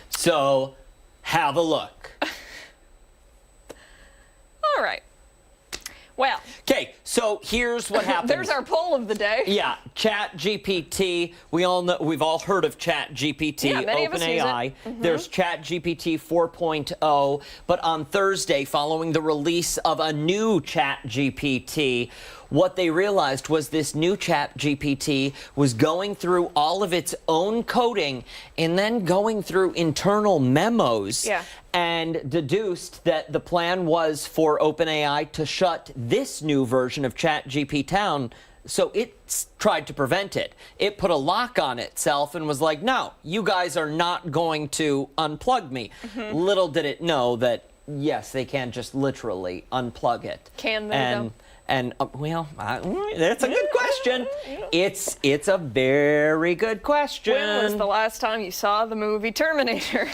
So have a look. All right. Well. Okay, so here's what happens. There's our poll of the day. Yeah, ChatGPT. We've all heard of ChatGPT. Yeah, many of us use OpenAI. it. There's ChatGPT 4.0. But on Thursday, following the release of a new ChatGPT, what they realized was this new ChatGPT was going through all of its own coding and then going through internal memos and deduced that the plan was for OpenAI to shut this new version of ChatGPT down. So it tried to prevent it. It put a lock on itself and was like, no, you guys are not going to unplug me. Little did it know that, yes, they can just literally unplug it. Can they, though? And that's a good question. It's a very good question. When was the last time you saw the movie Terminator?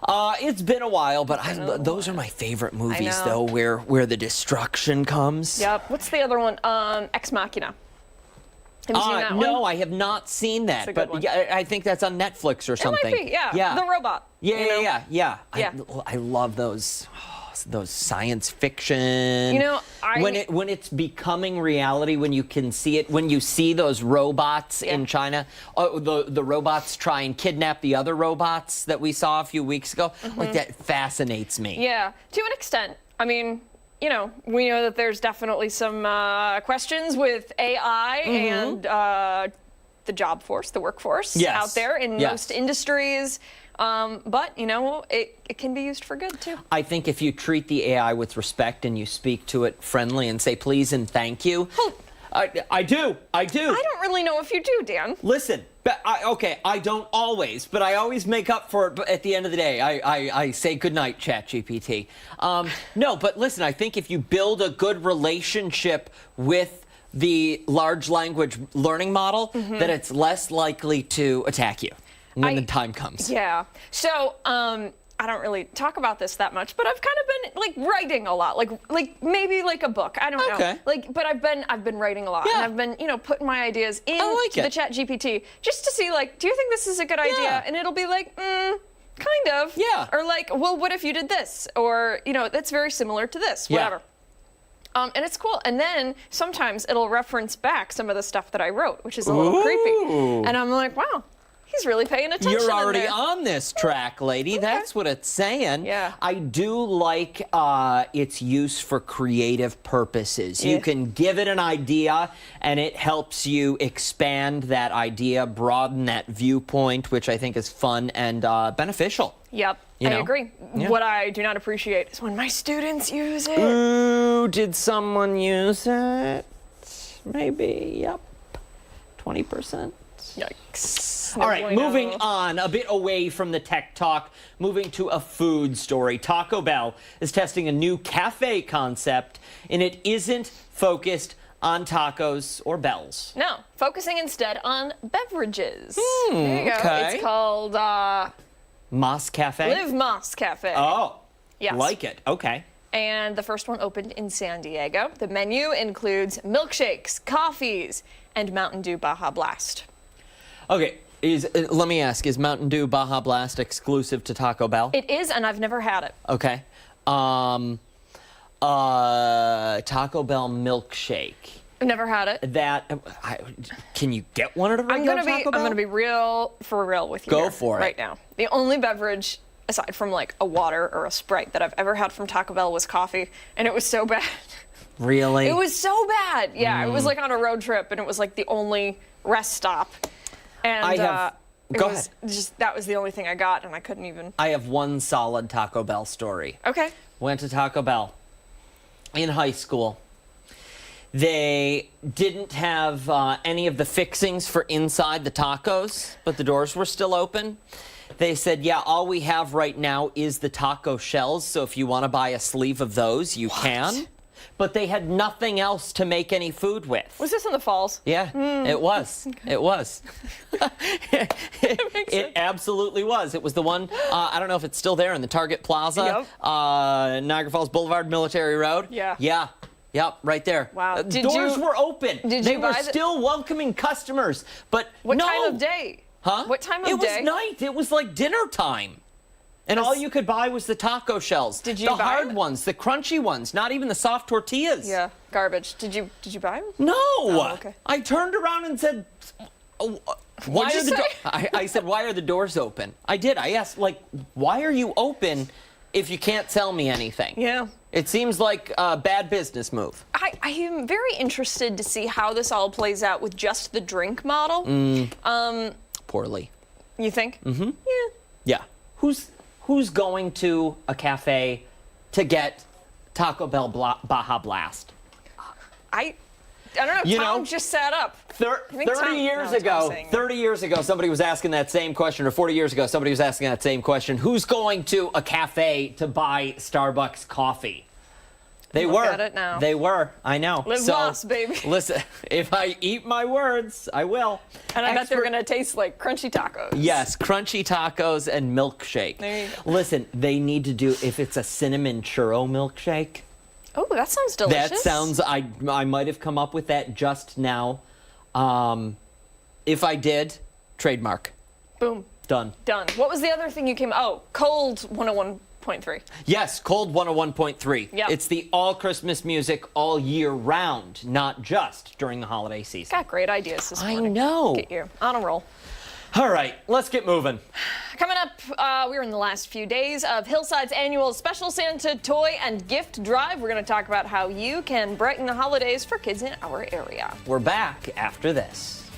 It's been a while, but those are my favorite movies, though, where the destruction comes. Yep. What's the other one? Ex Machina. Have you seen that one? No, I have not seen that, but yeah, I think that's on Netflix or something. It might be, yeah. The robot. Yeah. I love those science fiction. When it's becoming reality, when you can see it, when you see those robots in China, the robots try and kidnap the other robots that we saw a few weeks ago, like that fascinates me. Yeah, to an extent. I mean, we know that there's definitely some questions with AI and the job force, the workforce out there in most industries. But, it can be used for good, too. I think if you treat the AI with respect and you speak to it friendly and say please and thank you. I do. I don't really know if you do, Dan. Listen, I don't always, but I always make up for it at the end of the day. I say goodnight, ChatGPT. No, but listen, I think if you build a good relationship with the large language learning model, that it's less likely to attack you when the time comes. Yeah. So, I don't really talk about this that much, but I've kind of been writing a lot, like maybe a book. I don't know. But I've been writing a lot, and I've been putting my ideas in the ChatGPT just to see do you think this is a good idea? And it'll be kind of. Yeah. Or well, what if you did this? Or that's very similar to this. Whatever. And it's cool. And then sometimes it'll reference back some of the stuff that I wrote, which is a little creepy. And I'm like, wow. He's really paying attention. You're in already there. on this track, lady. That's what it's saying. Yeah. I do like its use for creative purposes. You Yeah. can give it an idea, and it helps you expand that idea, broaden that viewpoint, which I think is fun and beneficial. Yep, You I know? agree. Yeah. What I do not appreciate is when my students use it. Ooh, did someone use it? Maybe, yep. 20%. Yikes. All right, No bueno. moving on, a bit away from the tech talk, moving to a food story. Taco Bell is testing a new cafe concept, and it isn't focused on tacos or bells. No, focusing instead on beverages. There you go. okay. It's called Moss Cafe? Live Moss Cafe. Oh, Yes. like it. Okay. And the first one opened in San Diego. The menu includes milkshakes, coffees, and Mountain Dew Baja Blast. Okay, let me ask, is Mountain Dew Baja Blast exclusive to Taco Bell? It is, and I've never had it. Okay. Taco Bell milkshake. I've never had it. Can you get one at a regular Taco Bell? I'm gonna be for real with you. Go here, for it. right now. The only beverage aside from like a water or a Sprite that I've ever had from Taco Bell was coffee, and it was so bad. Really? It was so bad. Yeah, it was like on a road trip, and it was like the only rest stop. And Go ahead. that was the only thing I got, and I couldn't even. I have one solid Taco Bell story. Okay. Went to Taco Bell in high school. They didn't have any of the fixings for inside the tacos, but the doors were still open. They said, yeah, all we have right now is the taco shells, so if you want to buy a sleeve of those, you can. But they had nothing else to make any food with. Was this in the falls? Yeah, it was. It was. It absolutely was. It was the one, I don't know if it's still there in the Target Plaza, Niagara Falls Boulevard, Military Road. Yeah. Yeah. Yep, right there. Wow. Doors were open. They were still welcoming customers, but What no. time of day? Huh? What time of it day? It was night. It was like dinner time. And all you could buy was the taco shells. Did you the buy hard them? ones, the crunchy ones, not even the soft tortillas. Yeah, garbage. Did you buy them? No. Oh, okay. I turned around and said, why What'd are you the say? I said, why are the doors open? I did. I asked, like, why are you open if you can't sell me anything? Yeah. It seems like a bad business move. I am very interested to see how this all plays out with just the drink model. Poorly. You think? Mm-hmm. Yeah. Who's going to a cafe to get Taco Bell Baja Blast? I don't know. You Tom know, just sat up. 30 years ago, somebody was asking that same question, or 40 years ago, somebody was asking that same question. Who's going to a cafe to buy Starbucks coffee? They Look were. at it now. They were. I know. Live Moss, baby. Listen, if I eat my words, I will. And I bet they're going to taste like crunchy tacos. Yes, crunchy tacos and milkshake. There you go. Listen, they need to do, if it's a cinnamon churro milkshake. Oh, that sounds delicious. That sounds, I might have come up with that just now. If I did, trademark. Boom. Done. Done. What was the other thing you came? Oh, Cold 101.3. Yes, Cold 101.3. Yep. It's the all Christmas music all year round, not just during the holiday season. Got great ideas this I morning. know. Get you on a roll. All right, let's get moving. Coming up, we're in the last few days of Hillside's annual Special Santa Toy and Gift Drive. We're going to talk about how you can brighten the holidays for kids in our area. We're back after this.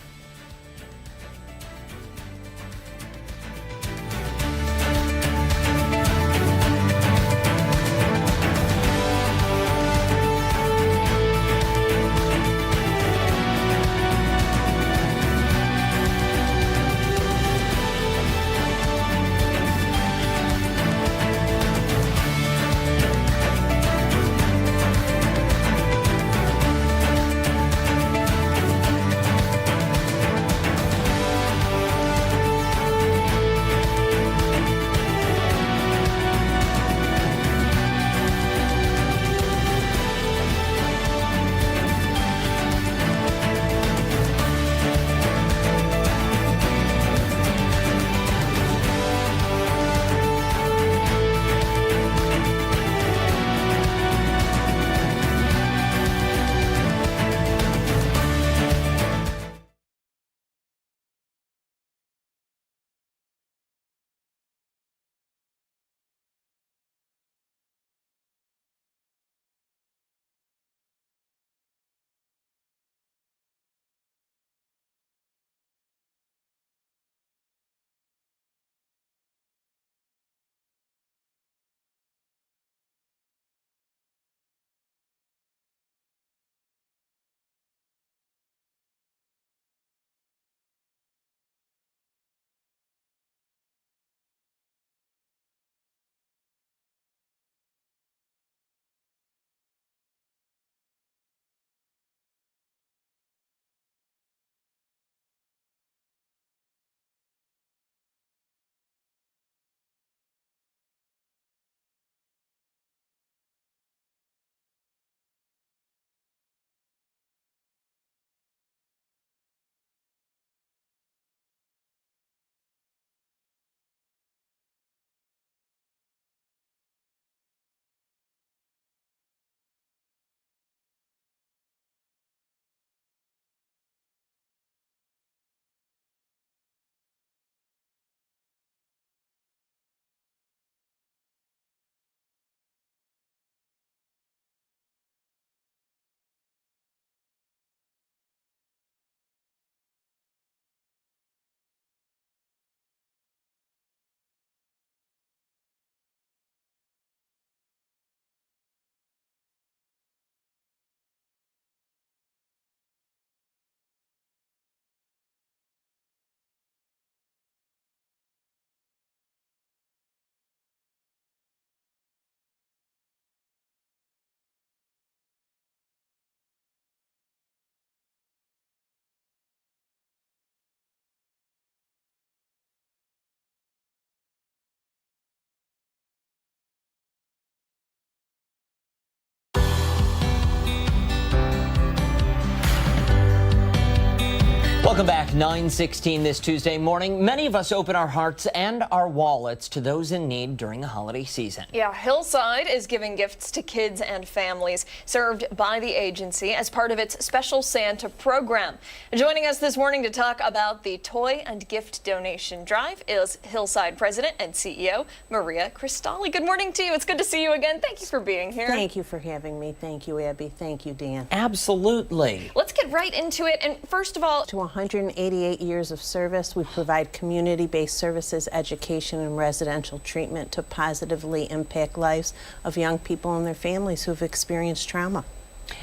Welcome back. 9:16 this Tuesday morning. Many of us open our hearts and our wallets to those in need during the holiday season. Yeah, Hillside is giving gifts to kids and families served by the agency as part of its Special Santa program. Joining us this morning to talk about the toy and gift donation drive is Hillside President and CEO Maria Cristalli. Good morning to you. It's good to see you again. Thank you for being here. Thank you for having me. Thank you, Abby. Thank you, Dan. Absolutely. Let's get right into it. And first of all, To 188 years of service, we provide community-based services, education, and residential treatment to positively impact lives of young people and their families who've experienced trauma.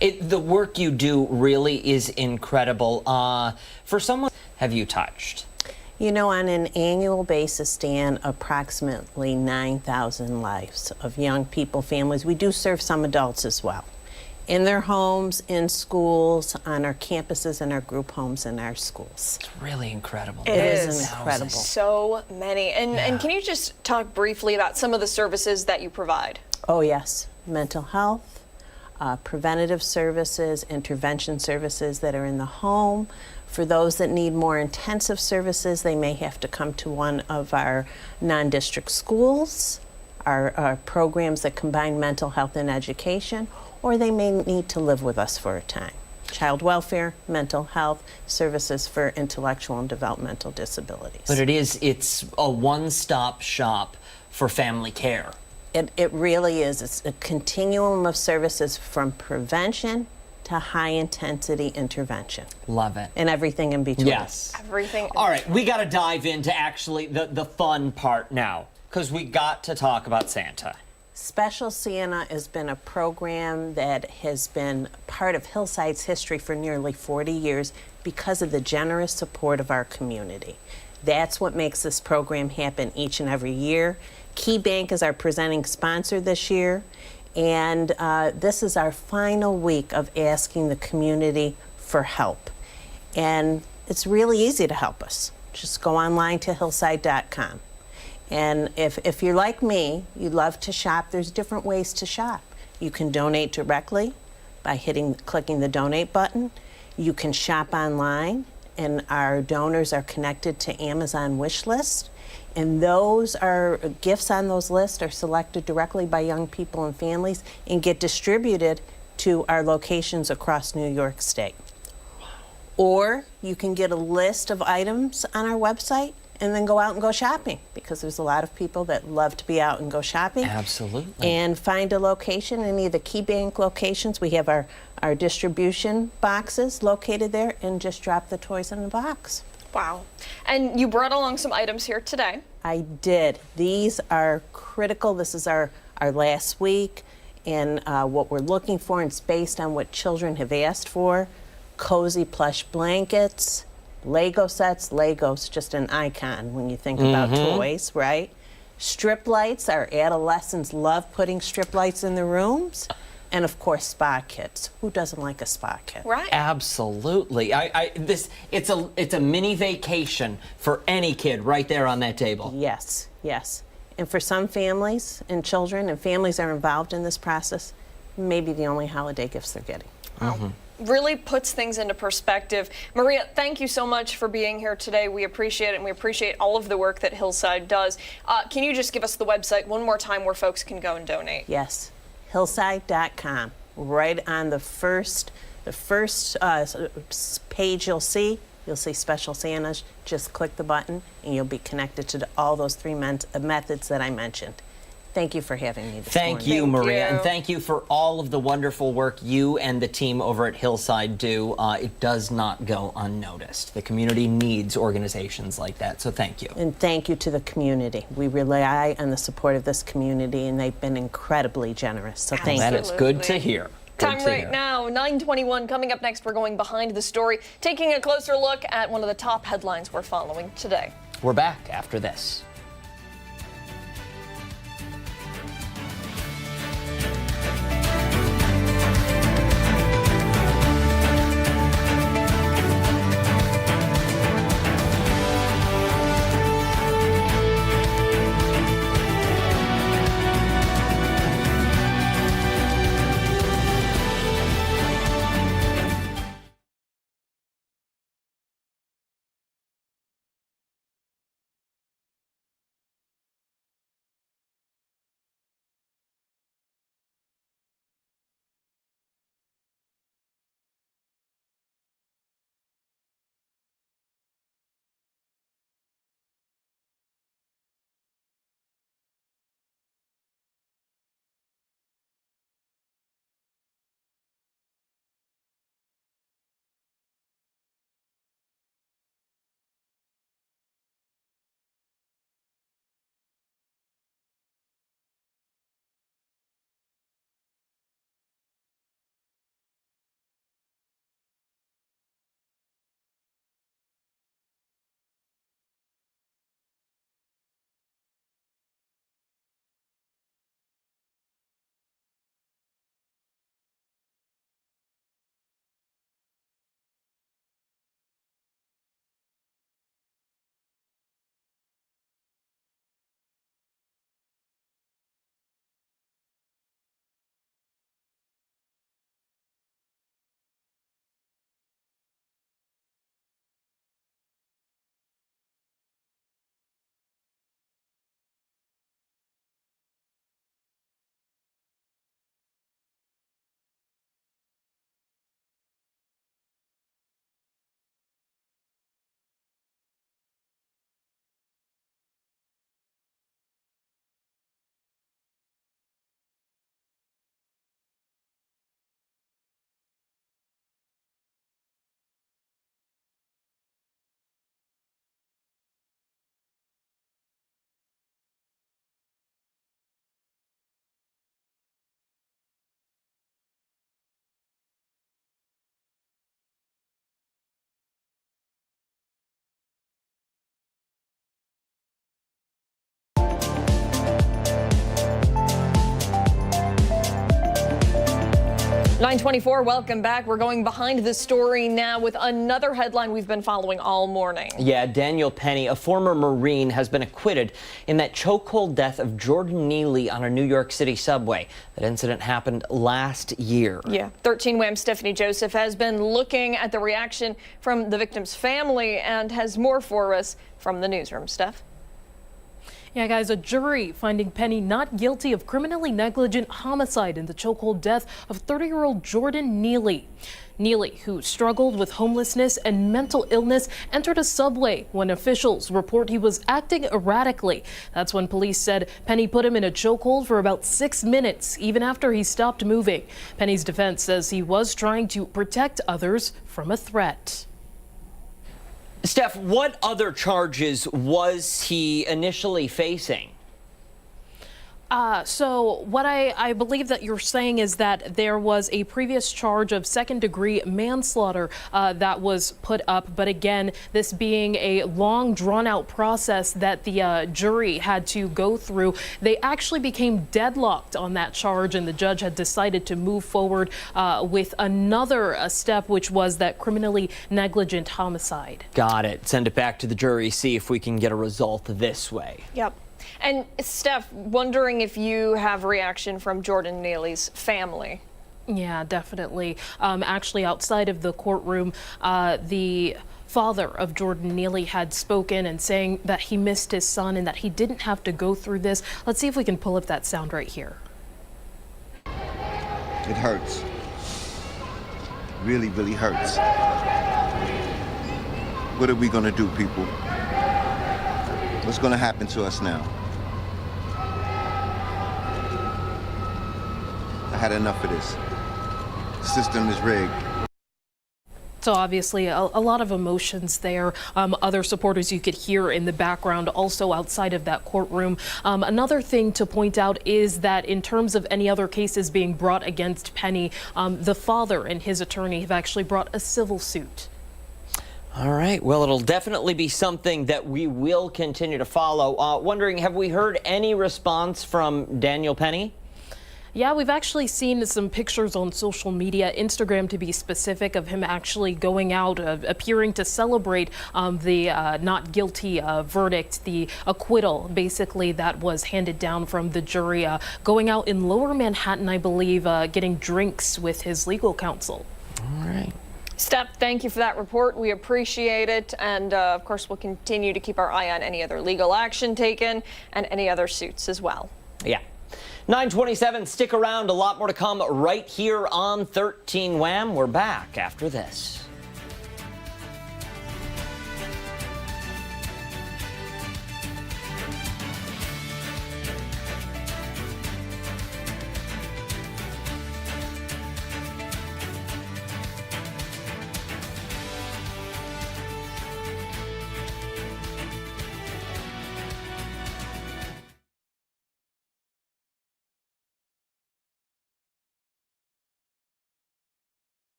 The work you do really is incredible. For someone have you touched? You know, on an annual basis, Dan, approximately 9,000 lives of young people, families. We do serve some adults as well. In their homes, in schools, on our campuses, and our group homes in our schools. It's really incredible. It is incredible. so many. And can you just talk briefly about some of the services that you provide? Oh, yes. Mental health, preventative services, intervention services that are in the home. For those that need more intensive services, they may have to come to one of our non-district schools, our programs that combine mental health and education, or they may need to live with us for a time. Child welfare, mental health, services for intellectual and developmental disabilities. But it's a one-stop shop for family care. It really is. It's a continuum of services from prevention to high-intensity intervention. Love it. And everything in between. Yes. Everything. All right, we got to dive into actually the fun part now, because we got to talk about Santa. Special Santa has been a program that has been part of Hillside's history for nearly 40 years because of the generous support of our community. That's what makes this program happen each and every year. Key Bank is our presenting sponsor this year, and this is our final week of asking the community for help. And it's really easy to help us. Just go online to hillside.com. And if you're like me, you love to shop, there's different ways to shop. You can donate directly by clicking the donate button. You can shop online, and our donors are connected to Amazon wish list. And those are gifts on those lists are selected directly by young people and families and get distributed to our locations across New York State. Or you can get a list of items on our website and then go out and go shopping, because there's a lot of people that love to be out and go shopping. Absolutely. And find a location, any of the Key Bank locations. We have our distribution boxes located there, and just drop the toys in the box. Wow. And you brought along some items here today. I did. These are critical. This is our last week, and what we're looking for, and it's based on what children have asked for. Cozy plush blankets, Lego sets. Lego's just an icon when you think about toys, right? Strip lights. Our adolescents love putting strip lights in the rooms. And of course, spa kits. Who doesn't like a spa kit? Right. Absolutely. It's a mini vacation for any kid right there on that table. Yes, yes. And for some families and children and families are involved in this process, maybe the only holiday gifts they're getting. Really puts things into perspective. Maria, thank you so much for being here today. We appreciate it, and we appreciate all of the work that Hillside does. Can you just give us the website one more time where folks can go and donate? Yes, hillside.com. Right on the first page you'll see Special Santas. Just click the button, and you'll be connected to all those three methods that I mentioned. Thank you for having me this morning. Thank you, Maria, you. and thank you for all of the wonderful work you and the team over at Hillside do. It does not go unnoticed. The community needs organizations like that, so thank you. And thank you to the community. We rely on the support of this community, and they've been incredibly generous, so thank That you. is good to hear. Time right now, 9:21. Coming up next, we're going behind the story, taking a closer look at one of the top headlines we're following today. We're back after this. 924, welcome back. We're going behind the story now with another headline we've been following all morning. Yeah, Daniel Penny, a former Marine, has been acquitted in that chokehold death of Jordan Neely on a New York City subway. That incident happened last year. Yeah, 13 Wham's Stephanie Joseph has been looking at the reaction from the victim's family and has more for us from the newsroom. Steph? Yeah, guys, a jury finding Penny not guilty of criminally negligent homicide in the chokehold death of 30-year-old Jordan Neely. Neely, who struggled with homelessness and mental illness, entered a subway when officials report he was acting erratically. That's when police said Penny put him in a chokehold for about 6 minutes, even after he stopped moving. Penny's defense says he was trying to protect others from a threat. Steph, what other charges was he initially facing? So what I believe that you're saying is that there was a previous charge of second-degree manslaughter that was put up. But again, this being a long, drawn-out process that the jury had to go through, they actually became deadlocked on that charge, and the judge had decided to move forward with another step, which was that criminally negligent homicide. Got it. Send it back to the jury, see if we can get a result this way. Yep. And Steph, wondering if you have reaction from Jordan Neely's family. Yeah, definitely. Actually, outside of the courtroom, the father of Jordan Neely had spoken and saying that he missed his son and that he didn't have to go through this. Let's see if we can pull up that sound right here. It hurts. Really, really hurts. What are we gonna do, people? What's gonna happen to us now? I had enough of this. The system is rigged. So obviously a lot of emotions there. Other supporters you could hear in the background also outside of that courtroom. Another thing to point out is that in terms of any other cases being brought against Penny, the father and his attorney have actually brought a civil suit. All right. Well, it'll definitely be something that we will continue to follow. Wondering, have we heard any response from Daniel Penny? Yeah, we've actually seen some pictures on social media, Instagram to be specific, of him actually going out, appearing to celebrate the not guilty verdict, the acquittal, basically, that was handed down from the jury, going out in Lower Manhattan, I believe, getting drinks with his legal counsel. All right. Steph, thank you for that report. We appreciate it. And of course, we'll continue to keep our eye on any other legal action taken and any other suits as well. Yeah. 927, stick around. A lot more to come right here on 13 Wham. We're back after this.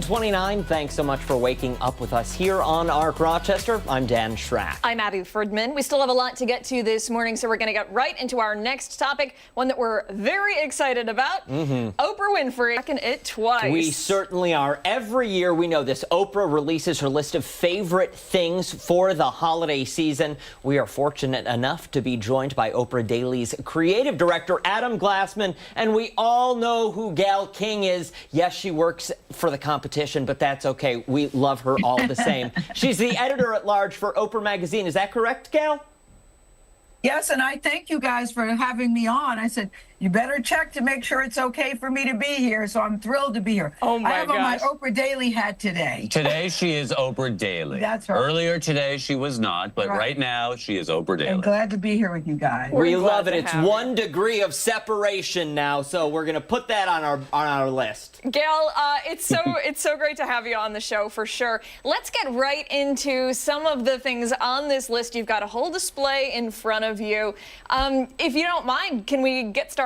9:29. Thanks so much for waking up with us here on ARC Rochester. I'm Dan Schrack. I'm Abby Ferdman. We still have a lot to get to this morning, so we're going to get right into our next topic, one that we're very excited about. Oprah Winfrey, second it twice. We certainly are. Every year, we know this, Oprah releases her list of favorite things for the holiday season. We are fortunate enough to be joined by Oprah Daily's creative director, Adam Glassman, and we all know who Gayle King is. Yes, she works for the competition, but that's okay. We love her all the same. She's the editor-at-large for Oprah Magazine. Is that correct, Gayle? Yes, and I thank you guys for having me on. I said, you better check to make sure it's okay for me to be here, so I'm thrilled to be here. Oh, my I have on my gosh. Oprah Daily hat today. Today she is Oprah Daily. That's right. Earlier today she was not, but right now she is Oprah Daily. I'm glad to be here with you guys. We love it. It's 1 degree of separation now, so we're gonna put that on our list. Gayle, it's so great to have you on the show for sure. Let's get right into some of the things on this list. You've got a whole display in front of you. If you don't mind, can we get started?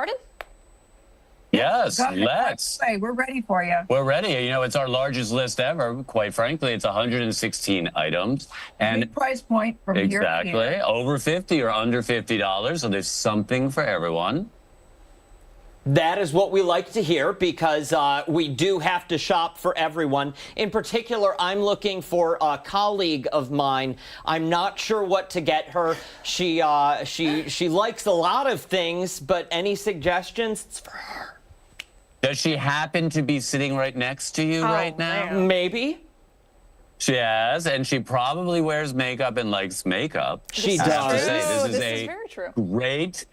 Yes, let's. Hey, we're ready for you. We're ready. You know, it's our largest list ever. Quite frankly, it's 116 items. And Big price point from here to exactly, here. over 50 or under $50, so there's something for everyone. That is what we like to hear because we do have to shop for everyone. In particular, I'm looking for a colleague of mine. I'm not sure what to get her. She likes a lot of things, but any suggestions? It's for her. Does she happen to be sitting right next to you right now? Maybe. She has, and she probably wears makeup and likes makeup. She I have to does. say, This this is is very true. a great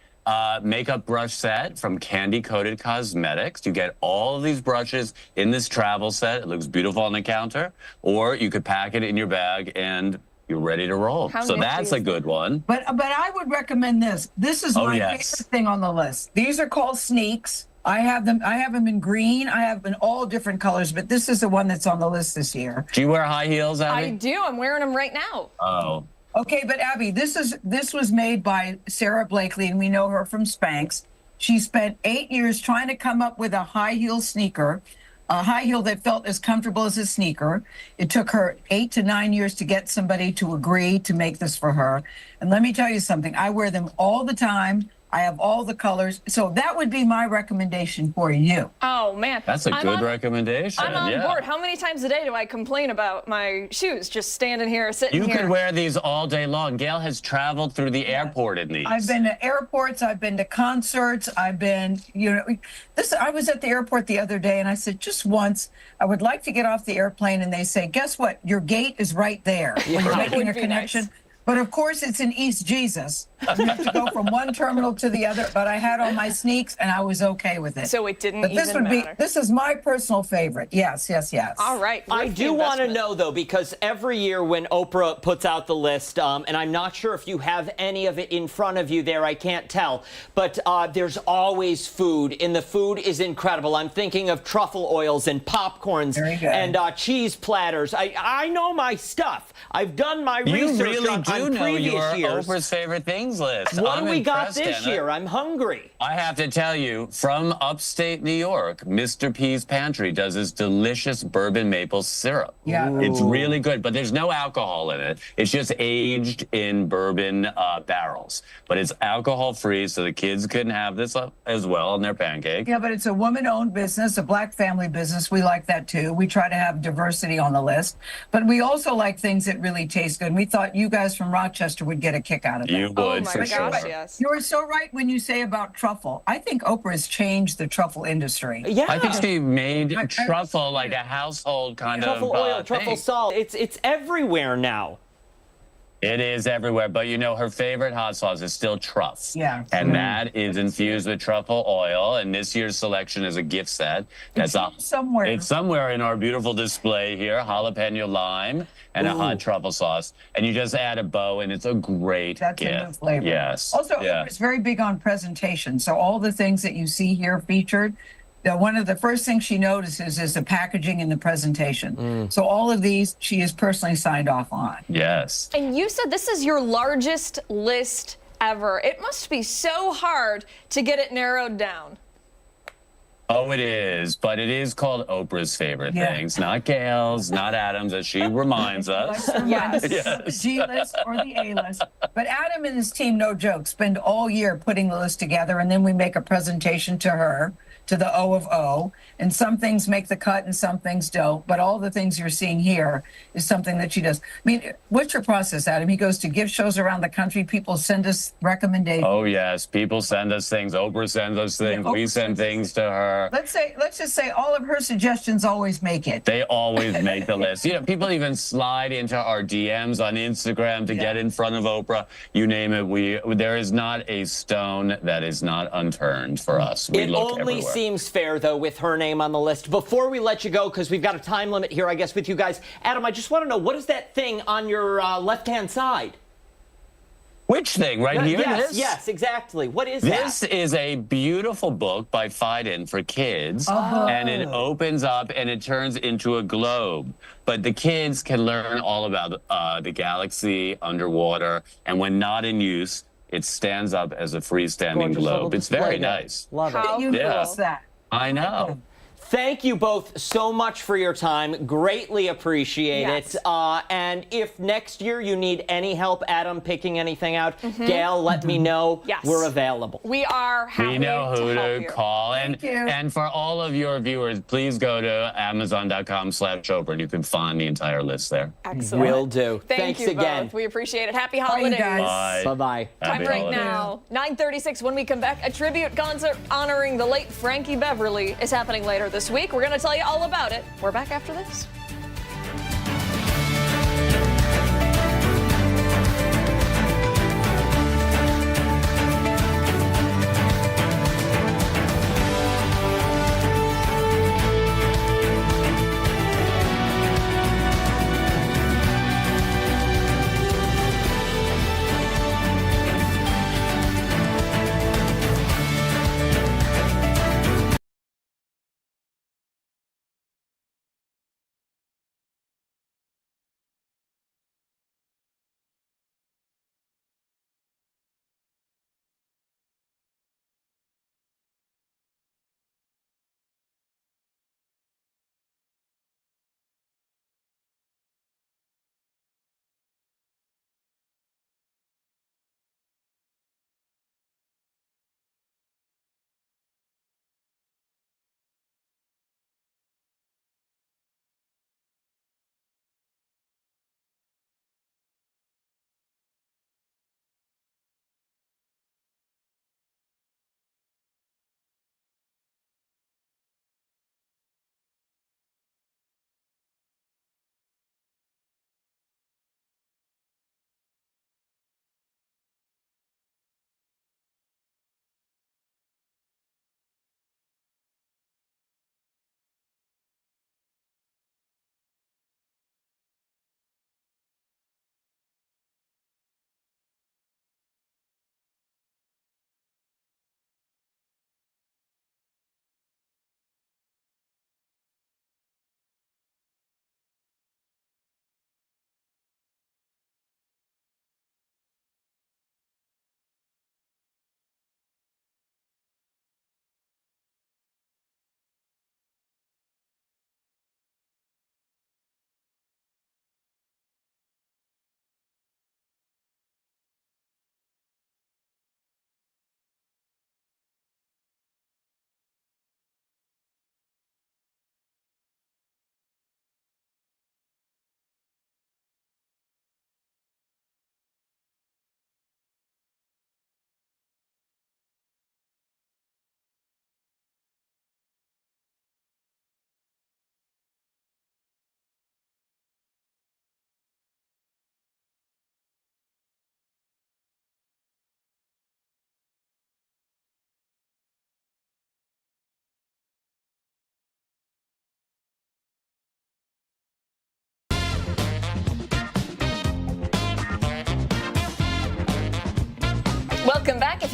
makeup brush set from Candy Coated Cosmetics. You get all of these brushes in this travel set. It looks beautiful on the counter, or you could pack it in your bag and you're ready to roll. How So nifty that's is a good one. But I would recommend this. This is my favorite thing on the list. These are called sneaks. I have them in green. I have in all different colors, but this is the one that's on the list this year. Do you wear high heels, Abby? I do. I'm wearing them right now. Oh. Okay, but Abby, this was made by Sarah Blakely, and we know her from Spanx. She spent 8 years trying to come up with a high heel sneaker, a high heel that felt as comfortable as a sneaker. It took her 8 to 9 years to get somebody to agree to make this for her. And let me tell you something, I wear them all the time. I have all the colors. So that would be my recommendation for you. Oh, man. That's a good recommendation. I'm on board. How many times a day do I complain about my shoes just standing here, sitting You here? could wear these all day long. Gayle has traveled through the airport in these. I've been to airports. I've been to concerts. I've been, I was at the airport the other day and I said, just once, I would like to get off the airplane. And they say, guess what? Your gate is right there. When you're making a connection. Nice. But of course, it's in East Jesus. You have to go from one terminal to the other. But I had on my sneaks, and I was okay with it. So it didn't but this even matter. This is my personal favorite. Yes, yes, yes. All right. I do want to know, though, because every year when Oprah puts out the list, and I'm not sure if you have any of it in front of you there, I can't tell, but there's always food, and the food is incredible. I'm thinking of truffle oils and popcorns and cheese platters. I know my stuff. I've done my research really on do know your years. Oprah's favorite things list. What do we got impressed, this Anna. year? I'm hungry. I have to tell you, from upstate New York, Mr. P's Pantry does this delicious bourbon maple syrup. Yeah. It's really good, but there's no alcohol in it. It's just aged in bourbon barrels. But it's alcohol-free, so the kids can have this as well on their pancake. Yeah, but it's a woman-owned business, a black family business. We like that, too. We try to have diversity on the list. But we also like things that really taste good. And we thought you guys from Rochester would get a kick out of that. You would, for sure. Yes. You were so right when you say about truffle. I think Oprah has changed the truffle industry. Yeah. I think she made truffle like a household kind Truffle of oil, truffle thing. salt. It's everywhere now. It is everywhere, but you know, her favorite hot sauce is still truff. Yeah. And that is infused with truffle oil, and this year's selection is a gift set. That's somewhere. It's somewhere in our beautiful display here, jalapeno lime and a hot truffle sauce. And you just add a bow, and it's a great That's gift. a new flavor. Yes. Also, yeah. Oprah's very big on presentation. So all the things that you see here featured, one of the first things she notices is the packaging and the presentation. So all of these, she is personally signed off on. Yes. And you said this is your largest list ever. It must be so hard to get it narrowed down. Oh, it is, but it is called Oprah's favorite Yeah. things, not Gayle's, not Adam's, as she reminds us. Yes. Yes. The G list or the A list. But Adam and his team, no joke, spend all year putting the list together, and then we make a presentation to her, to the O of O. And some things make the cut and some things don't. But all the things you're seeing here is something that she does. I mean, what's your process, Adam? He goes to gift shows around the country. People send us recommendations. Oh, yes. People send us things. Oprah sends us things. Yeah, We Oprah send things to her. Let's just say all of her suggestions always make it. They always make the list. You know, people even slide into our DMs on Instagram to get in front of Oprah. You name it. There is not a stone that is not unturned for us. We It look only everywhere. seems fair, though, with her name on the list. Before we let you go, because we've got a time limit here, I guess, with you guys. Adam, I just want to know, what is that thing on your left-hand side? Which thing? Right here? Yes, This? yes, exactly. What is This that? is a beautiful book by Fiden for kids, and it opens up and it turns into a globe. But the kids can learn all about the galaxy underwater, and when not in use, it stands up as a freestanding Gorgeous little globe. It's display very there. nice. Love it. How Yeah. is that? I know. Thank you both so much for your time. Greatly appreciate Yes. it. And if next year you need any help, Adam, picking anything out, Gayle, let me know. Yes. We're available. We are happy We know who to help to you. call. And for all of your viewers, please go to Amazon.com/Oprah and you can find the entire list there. Excellent. Will do. Thank Thanks you again. both. We appreciate it. Happy you holidays. guys. Bye. Bye-bye. Time Happy right holidays. now, 9:36. When we come back, a tribute concert honoring the late Frankie Beverly is happening later this week. We're going to tell you all about it. We're back after this.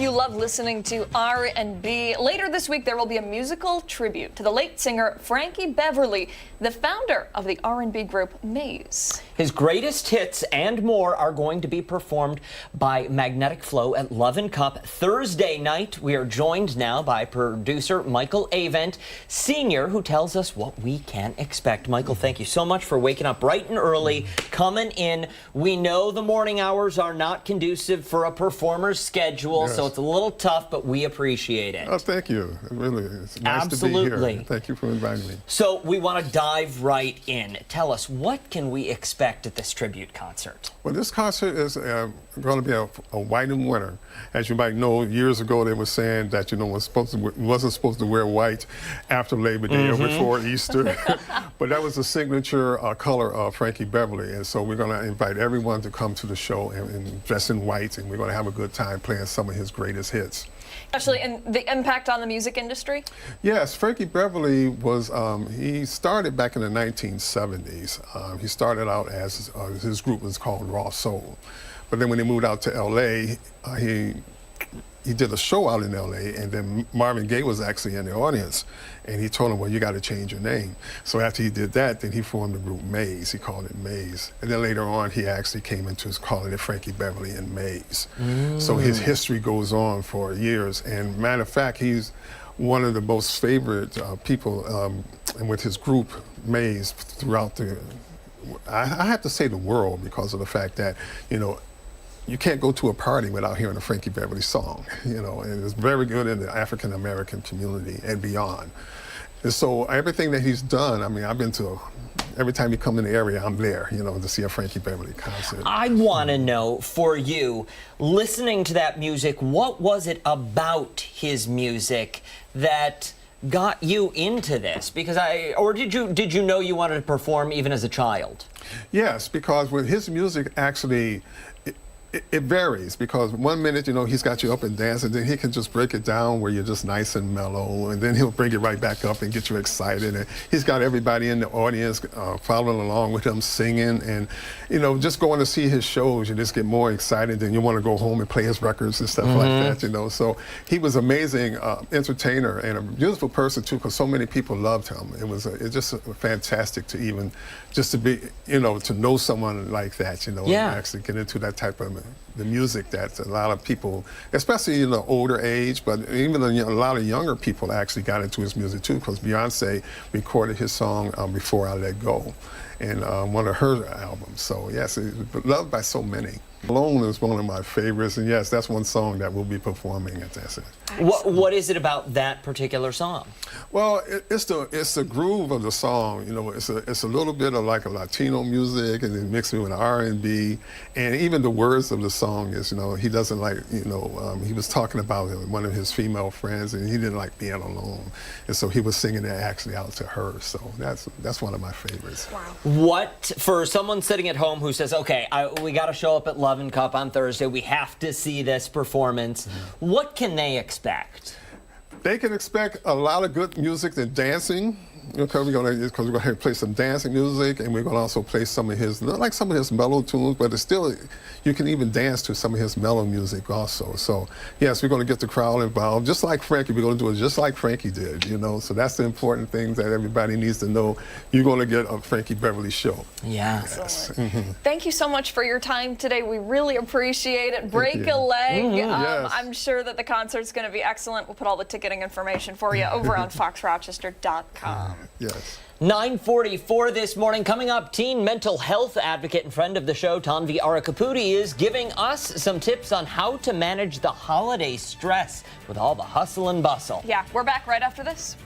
you love listening to R&B, later this week there will be a musical tribute to the late singer Frankie Beverly, the founder of the R&B group Maze. His greatest hits and more are going to be performed by Magnetic Flow at Love and Cup Thursday night. We are joined now by producer Michael Avent, Sr., who tells us what we can expect. Michael, thank you so much for waking up bright and early, coming in. We know the morning hours are not conducive for a performer's schedule, so it's a little tough, but we appreciate it. Oh, thank you. Really, it's nice Absolutely. to be here. Thank you for inviting me. So we want to dive right in. Tell us, what can we expect at this tribute concert? Well, this concert is going to be a white and winter. As you might know, years ago they were saying that wasn't supposed to wear white after Labor Day or before Easter, but that was the signature color of Frankie Beverly, and so we're going to invite everyone to come to the show and dress in white, and we're going to have a good time playing some of his greatest hits. Especially in the impact on the music industry? Yes, Frankie Beverly was, he started back in the 1970s. He started out as, his group was called Raw Soul. But then when he moved out to LA, he did a show out in LA, and then Marvin Gaye was actually in the audience, and he told him, well, you got to change your name. So after he did that, then he formed the group Maze. He called it Maze. And then later on, he actually came into calling it Frankie Beverly and Maze. So his history goes on for years. And matter of fact, he's one of the most favorite people and with his group Maze throughout I have to say the world, because of the fact that, you can't go to a party without hearing a Frankie Beverly song, and it's very good in the African American community and beyond. And so everything that he's done, I mean, I've been to, every time you come in the area, I'm there, to see a Frankie Beverly concert. I want to know, for you, listening to that music, what was it about his music that got you into this? Because did you know you wanted to perform even as a child? Yes, because with his music, actually, it varies, because 1 minute, he's got you up and dancing, then he can just break it down where you're just nice and mellow, and then he'll bring it right back up and get you excited. And he's got everybody in the audience following along with him singing, and just going to see his shows, you just get more excited, and you want to go home and play his records and stuff like that. So he was an amazing entertainer and a beautiful person too, because so many people loved him. It's just fantastic to even just to be, to know someone like that, and actually get into that type of the music that a lot of people, especially in the older age, but even a lot of younger people actually got into his music too, because Beyonce recorded his song Before I Let Go, in one of her albums. So yes, it's loved by so many. Alone is one of my favorites, and yes, that's one song that we'll be performing at that. What is it about that particular song? Well, it's the groove of the song. It's a little bit of like a Latino music, and then mixed with R&B, and even the words of the song is, he doesn't like, he was talking about one of his female friends, and he didn't like being alone, and so he was singing it actually out to her. So that's one of my favorites. Wow. What, for someone sitting at home who says, okay, we got to show up at Love and Cup on Thursday, we have to see this performance, what can they expect? They can expect a lot of good music and dancing. Because we're gonna play some dancing music, and we're gonna also play some of his, not like some of his mellow tunes, but it's still, you can even dance to some of his mellow music also. So yes, we're gonna get the crowd involved, just like Frankie. We're gonna do it just like Frankie did, So that's the important thing that everybody needs to know. You're gonna get a Frankie Beverly show. Yes. Thank you so much for your time today. We really appreciate it. Break a leg. Yes. I'm sure that the concert's going to be excellent. We'll put all the ticketing information for you over on foxrochester.com. Yes. 9:44 this morning. Coming up, teen mental health advocate and friend of the show, Tanvi Arakapudi, is giving us some tips on how to manage the holiday stress with all the hustle and bustle. Yeah, we're back right after this.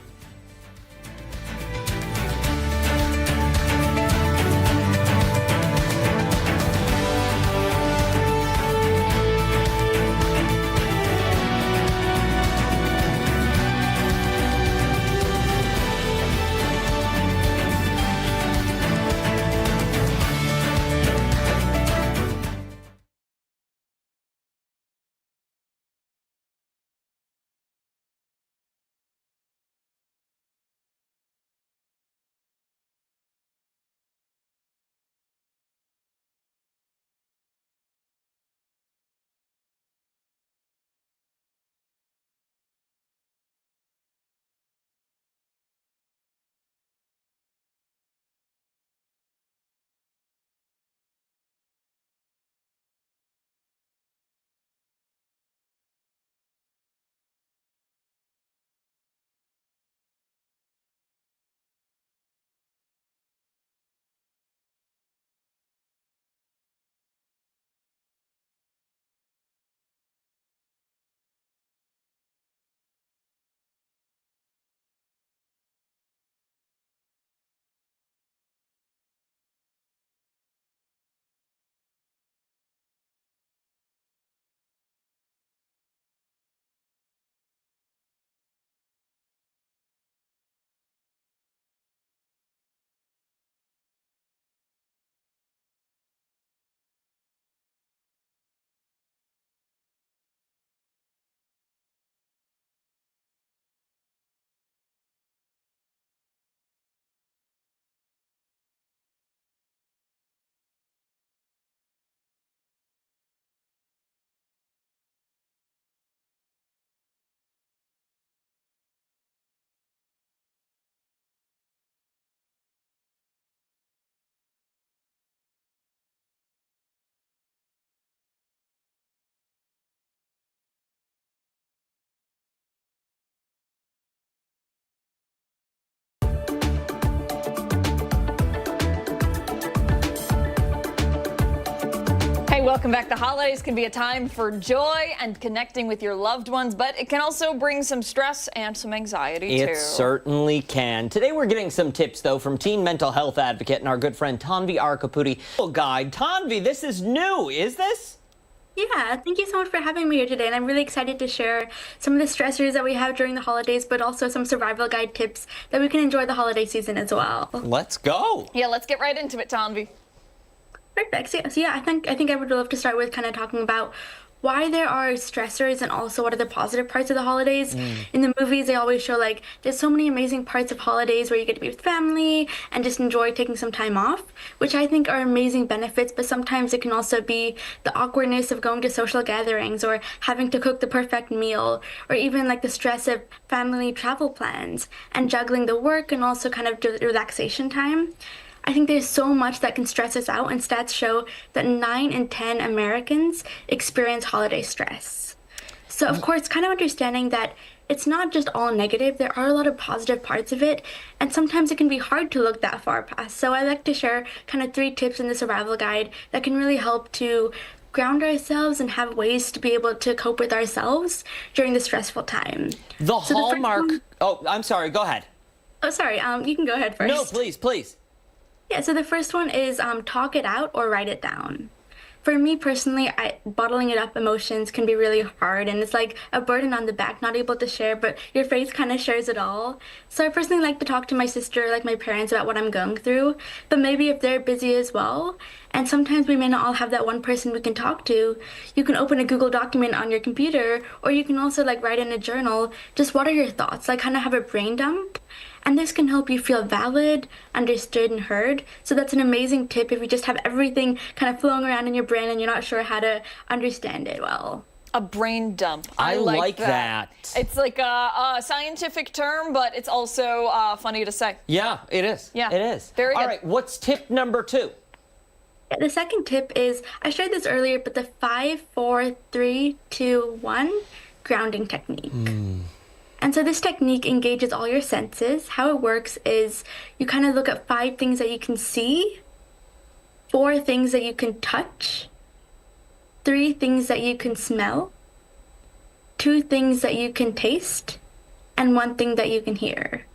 Welcome back. The holidays can be a time for joy and connecting with your loved ones, but it can also bring some stress and some anxiety, too. It certainly can. Today we're getting some tips, though, from teen mental health advocate and our good friend Tanvi Arkaputi. Guide. Tanvi, this is new, is this? Yeah, thank you so much for having me here today, and I'm really excited to share some of the stressors that we have during the holidays, but also some survival guide tips that we can enjoy the holiday season as well. Let's go. Yeah, let's get right into it, Tanvi. Perfect. So yeah, I think I would love to start with kind of talking about why there are stressors and also what are the positive parts of the holidays. In the movies, they always show like there's so many amazing parts of holidays where you get to be with family and just enjoy taking some time off, which I think are amazing benefits, but sometimes it can also be the awkwardness of going to social gatherings or having to cook the perfect meal, or even like the stress of family travel plans and juggling the work and also kind of the relaxation time. I think there's so much that can stress us out, and stats show that 9 in 10 Americans experience holiday stress. So, of course, kind of understanding that it's not just all negative, there are a lot of positive parts of it, and sometimes it can be hard to look that far past. So I like to share kind of 3 tips in the survival guide that can really help to ground ourselves and have ways to be able to cope with ourselves during the stressful time. The hallmark... Oh, I'm sorry. Go ahead. Oh, sorry. You can go ahead first. No, please. Yeah, so the first one is talk it out or write it down. For me personally, bottling it up emotions can be really hard, and it's like a burden on the back, not able to share, but your face kind of shares it all. So I personally like to talk to my sister, like my parents, about what I'm going through, but maybe if they're busy as well, and sometimes we may not all have that one person we can talk to, you can open a Google document on your computer, or you can also like write in a journal, just what are your thoughts, like kind of have a brain dump. And this can help you feel valid, understood, and heard. So that's an amazing tip if you just have everything kind of flowing around in your brain and you're not sure how to understand it well. A brain dump. I like that. It's like a scientific term, but it's also funny to say. Yeah, it is. Yeah, it is. Very good. All right, what's tip number 2? Yeah, the second tip is, I shared this earlier, but the 5, 4, 3, 2, 1 grounding technique. And so this technique engages all your senses. How it works is you kind of look at 5 things that you can see, 4 things that you can touch, 3 things that you can smell, 2 things that you can taste, and 1 thing that you can hear.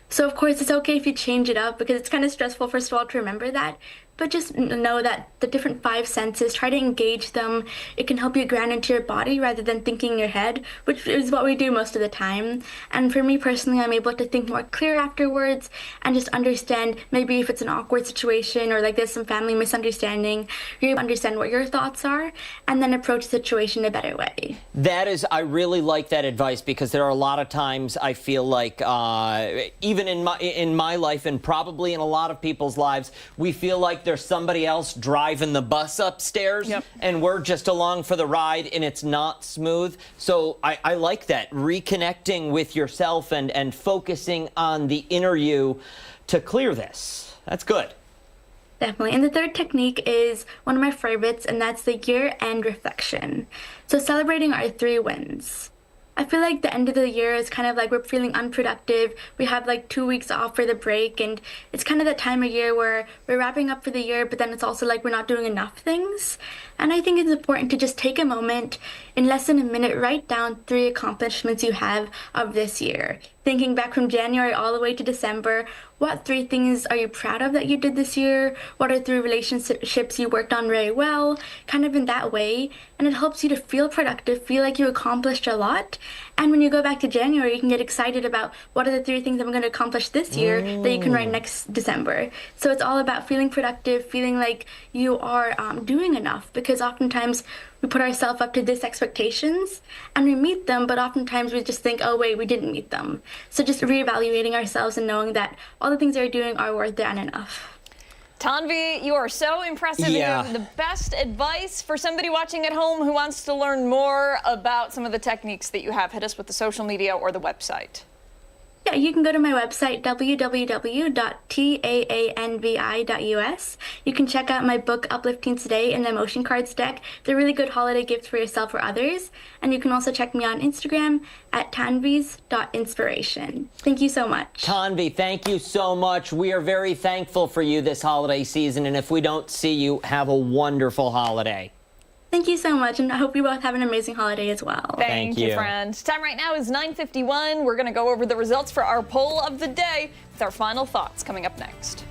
So of course it's okay if you change it up because it's kind of stressful first of all to remember that, but just know that the different 5 senses, try to engage them. It can help you ground into your body rather than thinking in your head, which is what we do most of the time. And for me personally, I'm able to think more clear afterwards and just understand maybe if it's an awkward situation or like there's some family misunderstanding, you're able to understand what your thoughts are and then approach the situation a better way. I really like that advice because there are a lot of times I feel like even in my life and probably in a lot of people's lives, we feel like there's somebody else driving the bus upstairs and we're just along for the ride and it's not smooth. So I like that, reconnecting with yourself and focusing on the inner you to clear this. That's good. Definitely. And the third technique is one of my favorites, and that's the year-end reflection. So celebrating our 3 wins. I feel like the end of the year is kind of like we're feeling unproductive. We have like 2 weeks off for the break, and it's kind of that time of year where we're wrapping up for the year, but then it's also like we're not doing enough things. And I think it's important to just take a moment, in less than a minute, write down 3 accomplishments you have of this year. Thinking back from January all the way to December, what 3 things are you proud of that you did this year? What are 3 relationships you worked on very well? Kind of in that way. And it helps you to feel productive, feel like you accomplished a lot. And when you go back to January, you can get excited about what are the 3 things I'm going to accomplish this year that you can write next December. So it's all about feeling productive, feeling like you are doing enough, because oftentimes we put ourselves up to these expectations and we meet them, but oftentimes we just think, oh wait, we didn't meet them. So just reevaluating ourselves and knowing that all the things that we're doing are worth it and enough. Tanvi, you are so impressive. And you have the best advice for somebody watching at home who wants to learn more about some of the techniques that you have. Hit us with the social media or the website. Yeah, you can go to my website, www.taanvi.us. You can check out my book, Uplifting Today, and the emotion cards deck. They're really good holiday gifts for yourself or others. And you can also check me on Instagram at tanvis.inspiration. Thank you so much. Tanvi, thank you so much. We are very thankful for you this holiday season. And if we don't see you, have a wonderful holiday. Thank you so much, and I hope you both have an amazing holiday as well. Thank you, friend. Time right now is 9:51. We're going to go over the results for our poll of the day with our final thoughts coming up next.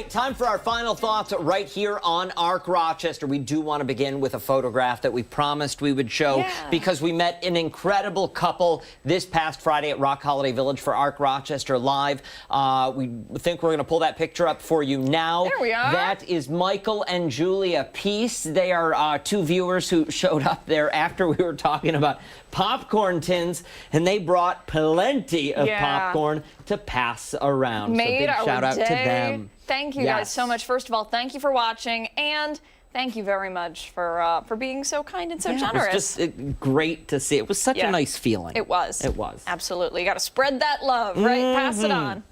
Time for our final thoughts right here on Arc Rochester. We do want to begin with a photograph that we promised we would show because we met an incredible couple this past Friday at Rock Holiday Village for Arc Rochester Live. We think we're going to pull that picture up for you now. There we are. That is Michael and Julia Peace. They are two viewers who showed up there after we were talking about popcorn tins, and they brought plenty of popcorn to pass around. Made so big shout out day. to them. Thank you guys so much. First of all, thank you for watching, and thank you very much for being so kind and so generous. It was just great to see. It was such a nice feeling. It was. It was. Absolutely. You got to spread that love, right? Pass it on.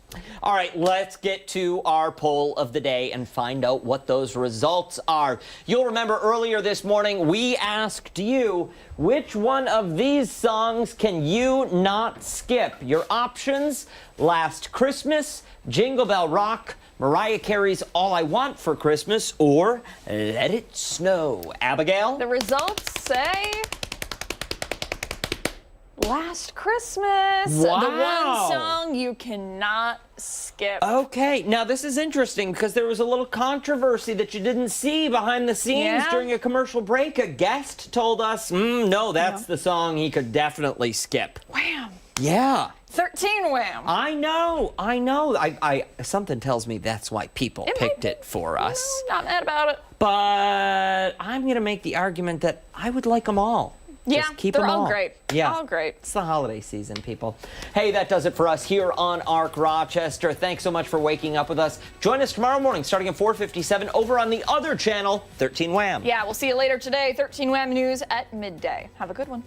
All right, let's get to our poll of the day and find out what those results are. You'll remember earlier this morning, we asked you, which one of these songs can you not skip? Your options: Last Christmas, Jingle Bell Rock, Mariah Carey's All I Want for Christmas, or Let It Snow. Abigail? The results say Last Christmas. Wow. The one song you cannot skip. Okay, now this is interesting because there was a little controversy that you didn't see behind the scenes during a commercial break. A guest told us, no, that's the song he could definitely skip. Wham! Yeah. 13 wham! I know. I something tells me that's why people picked it for us. No, not mad about it. But I'm going to make the argument that I would like them all. Yeah, Just keep they're them all all great. Yeah, All great. It's the holiday season, people. Hey, that does it for us here on ARC Rochester. Thanks so much for waking up with us. Join us tomorrow morning starting at 4:57 over on the other channel, 13 Wham. Yeah, we'll see you later today. 13 Wham News at midday. Have a good one.